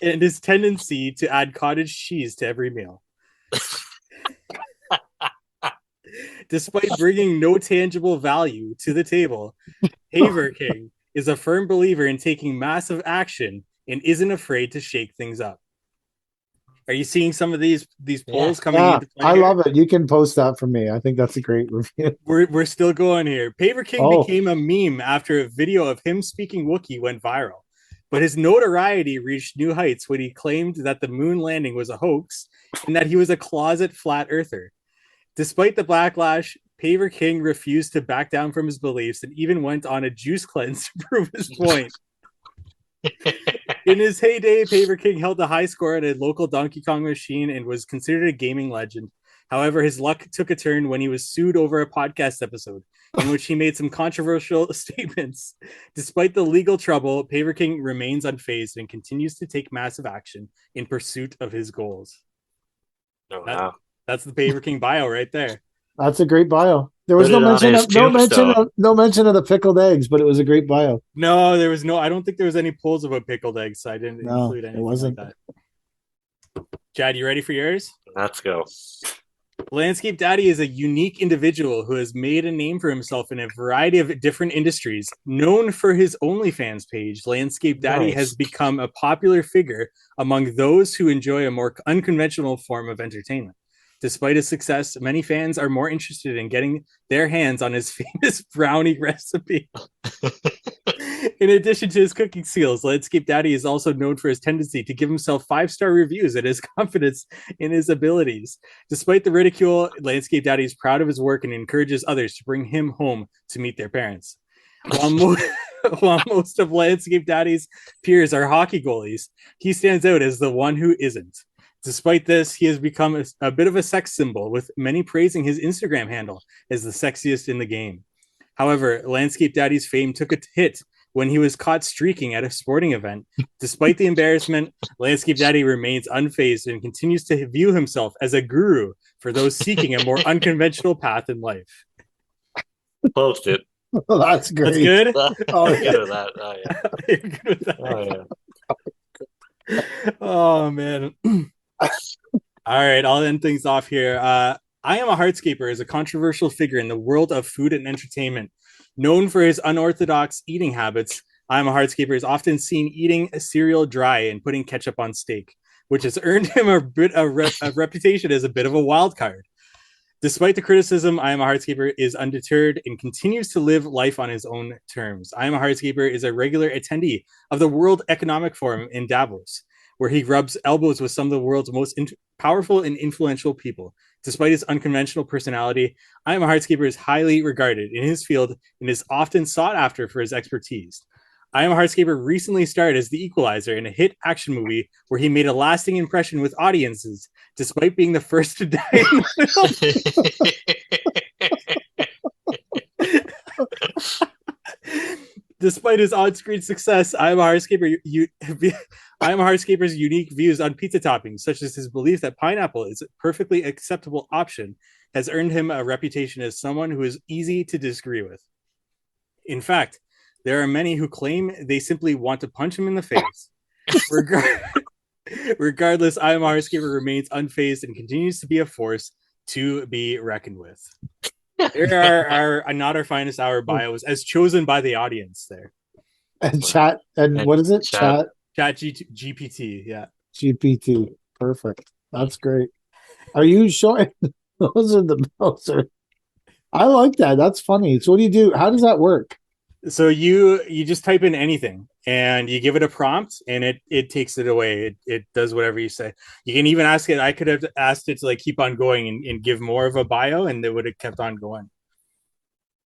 C: and his tendency to add cottage cheese to every meal. Despite bringing no tangible value to the table, Paver King is a firm believer in taking massive action and isn't afraid to shake things up. Are you seeing some of these polls coming into play?
A: I love it. You can post that for me. I think that's a great review.
C: We're still going here. Paver King became a meme after a video of him speaking Wookiee went viral. But his notoriety reached new heights when he claimed that the moon landing was a hoax and that he was a closet flat earther. Despite the backlash, Paver King refused to back down from his beliefs and even went on a juice cleanse to prove his point. In his heyday, Paver King held a high score at a local Donkey Kong machine and was considered a gaming legend. However, his luck took a turn when he was sued over a podcast episode in which he made some controversial statements. Despite the legal trouble, Paver King remains unfazed and continues to take massive action in pursuit of his goals.
B: Oh, wow.
C: That's the Paver King bio right there.
A: That's a great bio. There was no mention of the pickled eggs, but it was a great bio.
C: No, there was no. I don't think there was any polls about pickled eggs, so I didn't include anything like that. Chad, you ready for yours?
B: Let's go.
C: Landscape Daddy is a unique individual who has made a name for himself in a variety of different industries. Known for his OnlyFans page, Landscape Daddy has become a popular figure among those who enjoy a more unconventional form of entertainment. Despite his success, many fans are more interested in getting their hands on his famous brownie recipe. In addition to his cooking skills, Landscape Daddy is also known for his tendency to give himself 5-star reviews and his confidence in his abilities. Despite the ridicule, Landscape Daddy is proud of his work and encourages others to bring him home to meet their parents. While most of Landscape Daddy's peers are hockey goalies, he stands out as the one who isn't. Despite this, he has become a bit of a sex symbol, with many praising his Instagram handle as the sexiest in the game. However, Landscape Daddy's fame took a hit when he was caught streaking at a sporting event. Despite the embarrassment, Landscape Daddy remains unfazed and continues to view himself as a guru for those seeking a more unconventional path in life.
B: Post it.
A: Oh, that's great.
C: That's good?
B: Oh, yeah. Good with that. Oh, yeah.
C: You're good with that. Oh, yeah. Oh, man. All right, I'll end things off here. I Am a Hardscaper is a controversial figure in the world of food and entertainment. Known for his unorthodox eating habits, I'm a Hardscaper is often seen eating a cereal dry and putting ketchup on steak, which has earned him a reputation as a bit of a wild card. Despite the criticism, I Am a Hardscaper is undeterred and continues to live life on his own terms. I Am a Hardscaper is a regular attendee of the World Economic Forum in Davos, where he rubs elbows with some of the world's most powerful and influential people. Despite his unconventional personality, I Am a Hardscaper is highly regarded in his field and is often sought after for his expertise. I Am a Hardscaper recently starred as the Equalizer in a hit action movie where he made a lasting impression with audiences, despite being the first to die in the film. Despite his on-screen success, I Am a Hardscaper's unique views on pizza toppings, such as his belief that pineapple is a perfectly acceptable option, has earned him a reputation as someone who is easy to disagree with. In fact, there are many who claim they simply want to punch him in the face. Regardless, I Am a Hardscaper remains unfazed and continues to be a force to be reckoned with. There are not our finest hour bios as chosen by the audience there.
A: And chat, and what is it? Chat
C: GPT, yeah.
A: GPT. Perfect. That's great. Are you showing those are I like that. That's funny. So what do you do? How does that work?
C: So you just type in anything and you give it a prompt and it takes it away. It does whatever you say. You can even ask it. I could have asked it to like keep on going and give more of a bio, and it would have kept on going.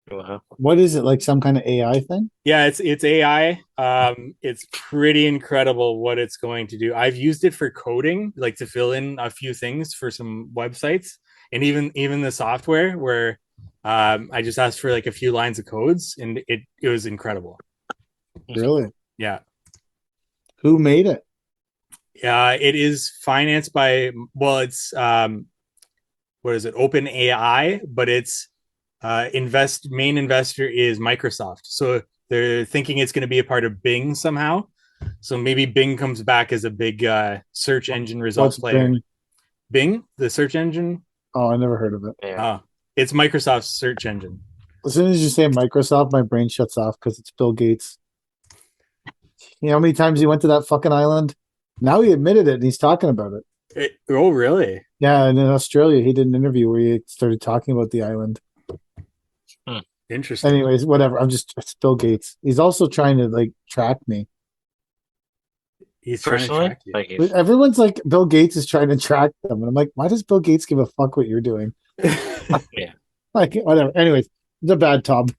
B: Wow.
A: What is it, like some kind of AI thing?
C: Yeah, it's AI. It's pretty incredible what it's going to do. I've used it for coding, like to fill in a few things for some websites, and even the software where I just asked for like a few lines of codes, and it was incredible.
A: Really?
C: Yeah.
A: Who made it?
C: It is financed by, well, it's what is it? Open AI, but it's main investor is Microsoft. So they're thinking it's going to be a part of Bing somehow. So maybe Bing comes back as a big search engine results player. Bing, the search engine.
A: Oh, I never heard of it.
B: Yeah.
C: It's Microsoft's search engine.
A: As soon as you say Microsoft, my brain shuts off because it's Bill Gates. You know how many times he went to that fucking island? Now he admitted it and he's talking about it.
C: Oh, really?
A: Yeah, and in Australia, he did an interview where he started talking about the island.
C: Interesting.
A: Anyways, whatever. It's Bill Gates. He's also trying to like track me.
C: He's personally,
A: everyone's like, Bill Gates is trying to track them, and I'm like, why does Bill Gates give a fuck what you're doing?
B: Yeah.
A: Like, whatever. Anyways, it's a bad topic.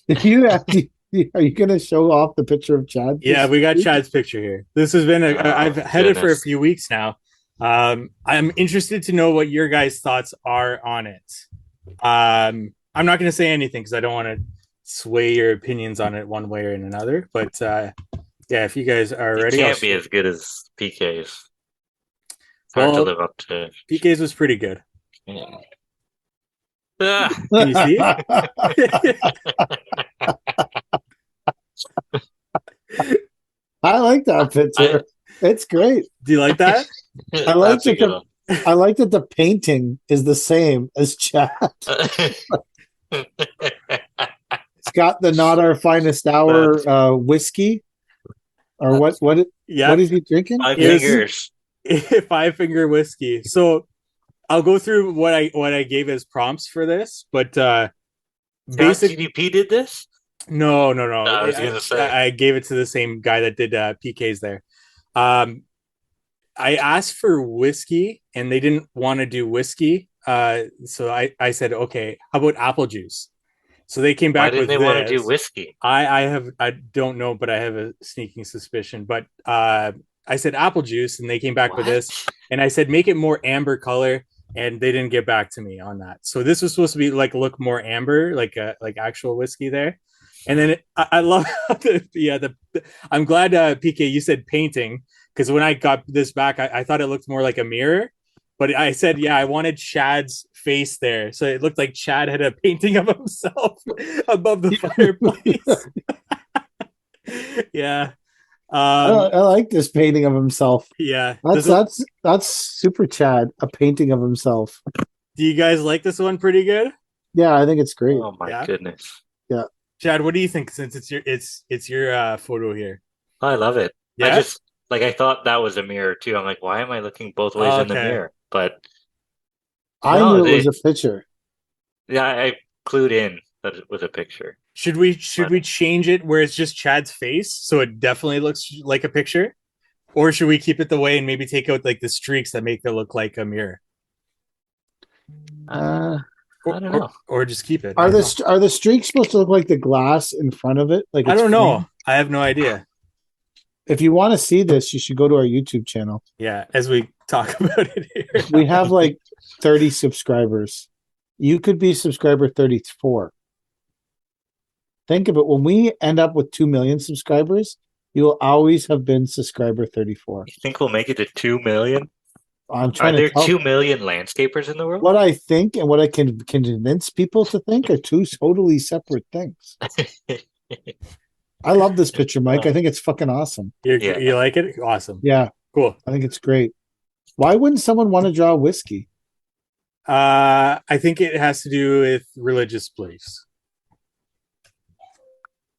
A: If you are you gonna show off the picture of Chad?
C: Yeah, we got Chad's picture here. This has been I've had it for a few weeks now. I'm interested to know what your guys' thoughts are on it. I'm not going to say anything because I don't want to sway your opinions on it one way or another. But yeah, if you guys are ready,
B: it can't be as good as PK's. Hard to live up to.
C: PK's was pretty good.
B: Yeah.
C: Can you see it?
A: I like that picture. It's great.
C: Do you like that?
A: I like that the painting is the same as Chad. It's got the Not Our Finest Hour whiskey. Or what is he drinking?
B: 5 fingers.
C: 5 finger whiskey. So I'll go through what I gave as prompts for this, but
B: basically GDP did this?
C: No.
B: I was gonna say
C: I gave it to the same guy that did PK's there. I asked for whiskey and they didn't want to do whiskey. So I said, okay, how about apple juice? So they came back with this. Why didn't they want to do
B: whiskey?
C: I don't know, but I have a sneaking suspicion. But I said apple juice and they came back with this. And I said, make it more amber color. And they didn't get back to me on that. So this was supposed to be like, look more amber, like actual whiskey there. And then I love I'm glad PK, you said painting. Because when I got this back, I thought it looked more like a mirror. But I said, yeah, I wanted Chad's face there. So it looked like Chad had a painting of himself above the fireplace. Yeah.
A: I like this painting of himself.
C: Yeah.
A: That's super Chad, a painting of himself.
C: Do you guys like this one pretty good?
A: Yeah, I think it's great.
B: Oh, my goodness.
A: Yeah.
C: Chad, what do you think? Since it's your photo here.
B: I love it. I
C: Yeah.
B: just like I thought that was a mirror too. I'm like, why am I looking both ways in the
C: Okay.
B: mirror? But
A: I
B: no,
A: knew it was a picture.
B: yeah, I clued in that it was a picture.
C: Should
B: But
C: we change it where it's just Chad's face so it definitely looks like a picture, or should we keep it the way and maybe take out like the streaks that make it look like a mirror,
A: Uh,
B: I don't know.
C: or just keep it? I
A: are
C: don't know.
A: are the streaks supposed to look like the glass in front of it? Like
C: I
A: it's
C: don't
A: framed?
C: know. I have no idea.
A: If you want to see this, you should go to our YouTube channel.
C: Yeah, as we talk about it here.
A: We have like 30 subscribers. You could be subscriber 34. Think of it. When we end up with 2 million subscribers, you will always have been subscriber 34.
B: You think we'll make it to 2 million?
A: I'm
B: Are
A: trying
B: there
A: to tell
B: 2 million landscapers in the world?
A: what I think and what I can convince people to think are two totally separate things. I love this picture, Mike. I think it's fucking awesome.
B: Yeah.
C: You like it? Awesome.
A: Yeah,
C: Cool.
A: I think it's great. Why wouldn't someone want to draw whiskey?
C: I think it has to do with religious beliefs.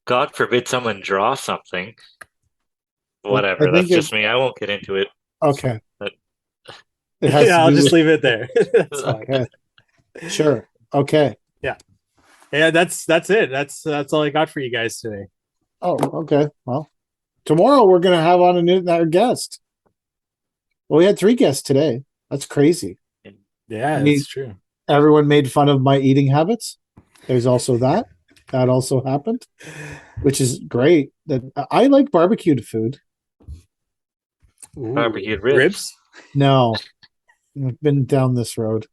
B: God forbid someone draw something. Whatever.
A: I
B: That's
A: think
B: just me. I won't get into it.
A: Okay.
B: But
A: It has
C: Yeah,
A: to
C: I'll
A: do
C: just
A: with-
C: leave it there. That's fine.
A: Okay. Sure. Okay.
C: Yeah, that's it. That's all I got for you guys today.
A: Oh, okay. Well, tomorrow we're gonna have on another guest. Well, we had 3 guests today. That's crazy.
C: Yeah,
A: I mean-
C: that's true.
A: Everyone made fun of my eating habits. There's also that. That also happened, which is great. That I like barbecued food.
C: Ooh,
B: Barbecued ribs.
A: No, I've been down this road.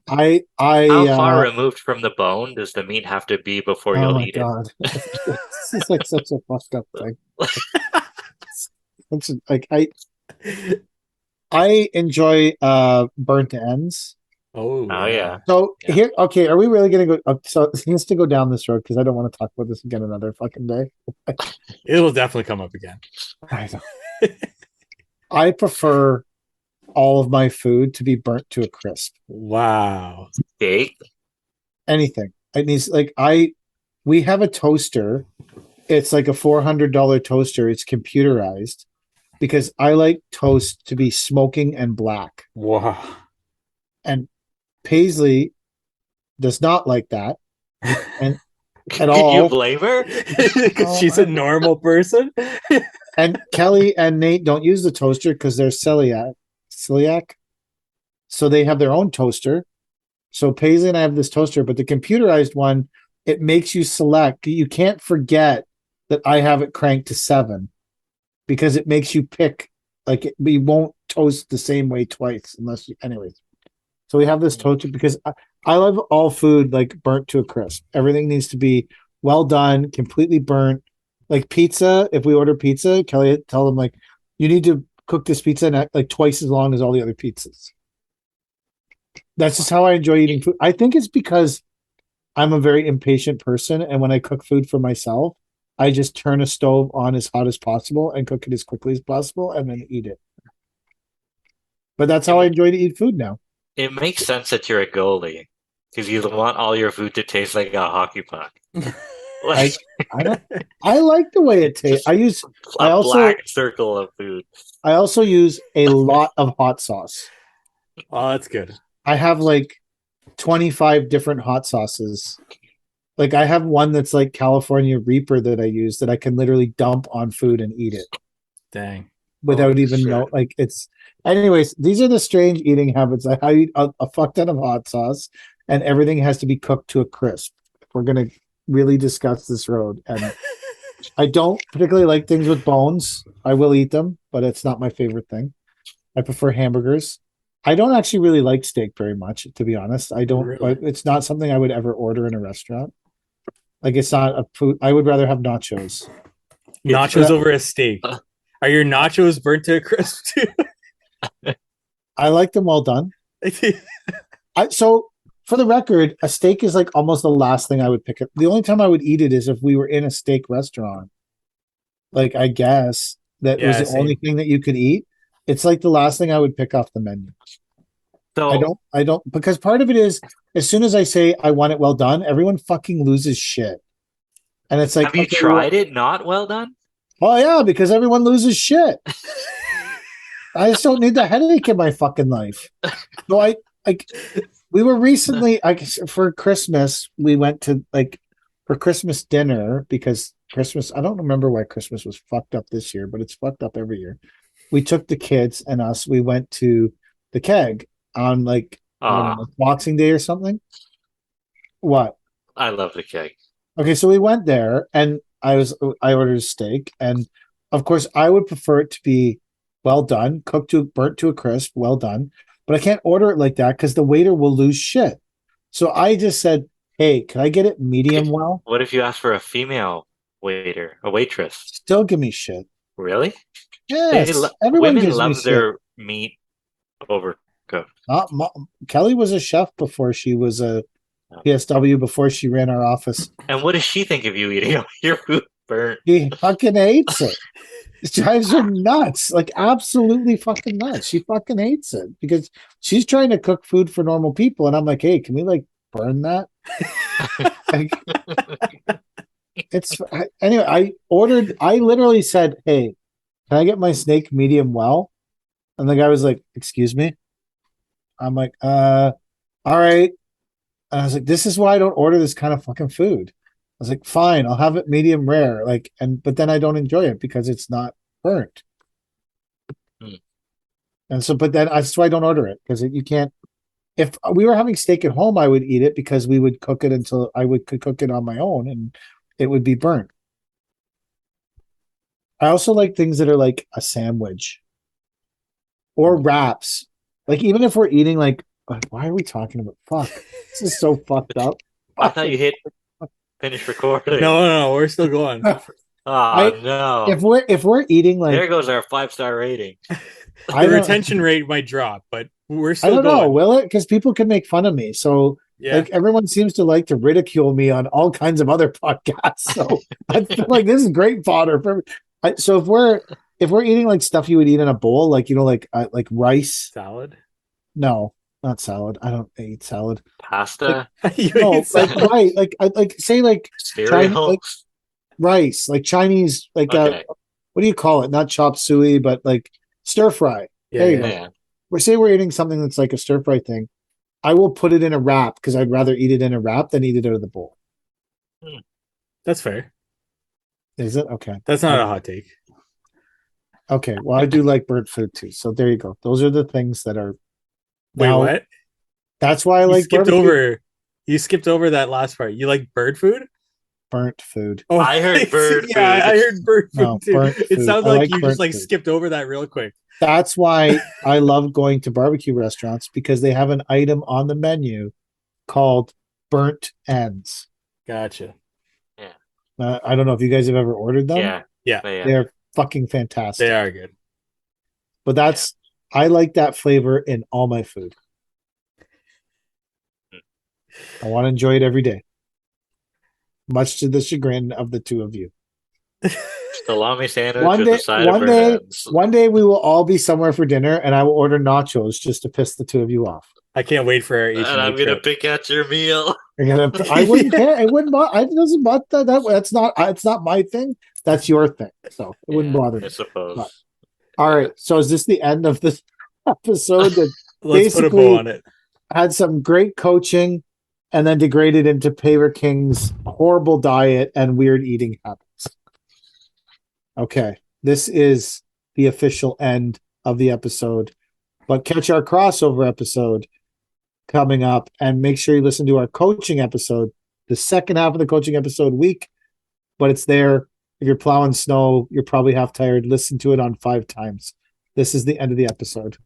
A: I
B: How far removed from the bone does the meat have to be before
A: oh
B: you'll
A: my
B: eat
A: god, this is like such a fucked up thing. Like I enjoy burnt ends.
C: Oh,
B: Oh, yeah.
A: So
B: Yeah.
A: here, okay, are we really gonna go? So he has to go down this road because I don't want to talk about this again another fucking day.
C: It will definitely come up again.
A: I don't. I prefer all of my food to be burnt to a crisp.
C: Wow.
B: Steak.
A: Anything. It needs like we have a toaster. It's like a $400 toaster. It's computerized because I like toast to be smoking and black.
C: Wow.
A: And Paisley does not like that. And
B: Could
A: all.
B: you blame her?
C: Because she's a normal person.
A: And Kelly and Nate don't use the toaster because they're celiac. So they have their own toaster. So Paisley and I have this toaster, but the computerized one, it makes you select. You can't forget that I have it cranked to 7 because it makes you pick. Like we won't toast the same way twice unless you, anyways. So we have this toaster because I love all food like burnt to a crisp. Everything needs to be well done, completely burnt. Like pizza, if we order pizza, Kelly tell them like you need to cook this pizza like twice as long as all the other pizzas. That's just how I enjoy eating food. I think it's because I'm a very impatient person, and when I cook food for myself, I just turn a stove on as hot as possible and cook it as quickly as possible and then eat it. But that's how I enjoy to eat food now.
B: It makes sense that you're a goalie because you want all your food to taste like a hockey puck. Like
A: I like the way it tastes.
B: a black circle of food.
A: I also use a lot of hot sauce.
C: Oh, that's good.
A: I have like 25 different hot sauces. Like I have one that's like California Reaper that I use that I can literally dump on food and eat it
C: Dang.
A: without even
B: shit.
A: know. Like it's, anyways. These are the strange eating habits. I eat a fuck ton of hot sauce, and everything has to be cooked to a crisp. We're gonna really discuss this road, and I don't particularly like things with bones. I will eat them, but it's not my favorite thing. I prefer hamburgers. I don't actually really like steak very much, to be honest. I don't.
C: Really?
A: It's not something I would ever order in a restaurant. Like it's not a food. I would rather have nachos.
C: Nachos over a steak. Are your nachos burnt to a crisp too?
A: I like them well done. So for the record, a steak is like almost the last thing I would pick up. The only time I would eat it is if we were in a steak restaurant. Like I guess that
C: Yeah,
A: was the
C: same.
A: only thing that you could eat. It's like the last thing I would pick off the menu.
B: So
A: I don't, because part of it is as soon as I say I want it well done, everyone fucking loses shit. And it's like,
B: have you
A: okay,
B: tried it? Not well done.
A: Oh yeah, because everyone loses shit. I just don't need the headache in my fucking life. So we were recently, for Christmas, we went to for Christmas dinner because Christmas. I don't remember why Christmas was fucked up this year, but it's fucked up every year. We took the kids and us. We went to the Keg on I don't know, Boxing Day or something. What?
B: I love the Keg.
A: Okay, so we went there, and I ordered a steak, and of course, I would prefer it to be well done, burnt to a crisp, well done. But I can't order it like that because the waiter will lose shit. So I just said, "Hey, can I get it medium well?"
B: What if you ask for a female waiter, a waitress?
A: Still give me shit.
B: Really?
A: Yes, everyone
B: women
A: gives me
B: love
A: shit.
B: their meat overcooked.
A: Kelly was a chef before she was a PSW, before she ran our office.
B: And what does she think of you eating your food burnt?
A: She fucking hates it. It drives her nuts, like absolutely fucking nuts. She fucking hates it because she's trying to cook food for normal people, and I'm like, hey, can we burn that? It's anyway. I literally said, hey, can I get my steak medium well? And the guy was like, excuse me. I'm like, all right. And I was like, this is why I don't order this kind of fucking food. I was like, fine, I'll have it medium rare. But then I don't enjoy it because it's not burnt. And so, but then that's why I don't order it because you can't. If we were having steak at home, I would eat it because we would cook it until could cook it on my own and it would be burnt. I also like things that are like a sandwich or wraps. Like even if we're eating why are we talking about? Fuck, this is so fucked up.
B: I thought you hit finish recording.
C: No, we're still going.
B: No.
A: If we're eating
B: there goes our 5-star rating.
C: The retention rate might drop, but we're still
A: I don't
C: going.
A: know, will it? Because people can make fun of me. So everyone seems to like to ridicule me on all kinds of other podcasts. So I feel like this is great fodder for so if we're eating stuff you would eat in a bowl, like rice.
C: Salad?
A: No, not salad. I don't eat salad.
B: Pasta?
A: No, right. Say
B: cereal.
A: Rice, like Chinese, what do you call it? Not chop suey, but stir fry. There you go. Yeah. We're eating something that's like a stir fry thing. I will put it in a wrap because I'd rather eat it in a wrap than eat it out of the bowl.
C: That's fair.
A: Is it? Okay.
C: That's not a hot take.
A: Okay. Well, I do like bird food too. So there you go. Those are the things that are.
C: Wait, what?
A: That's why I like
C: You skipped over that last part. You like bird food?
A: Burnt food.
B: Oh, I heard bird food.
C: Yeah, I heard bird food too. It sounds like you just
A: food.
C: Skipped over that real quick.
A: That's why I love going to barbecue restaurants because they have an item on the menu called burnt ends.
C: Gotcha.
B: Yeah.
A: I don't know if you guys have ever ordered them.
C: Yeah.
A: They're fucking fantastic.
C: They are good.
A: But I like that flavor in all my food. I want to enjoy it every day. Much to the chagrin of the two of you.
B: Salami sandwich with a side of ends.
A: One day we will all be somewhere for dinner and I will order nachos just to piss the two of you off.
C: I can't wait for our H&A
B: And I'm going to pick at your meal.
A: I wouldn't care. It wouldn't bother. It doesn't bother that's not. It's not my thing. That's your thing. So it wouldn't bother me.
B: I suppose.
A: But, all right. So is this the end of this episode? That
C: Let's put a bow on it.
A: Had some great coaching, and then degraded into Paver King's horrible diet and weird eating habits. Okay, this is the official end of the episode. But catch our crossover episode coming up, and make sure you listen to our coaching episode, the second half of the coaching episode week, but it's there. If you're plowing snow, you're probably half tired. Listen to it on 5 times. This is the end of the episode.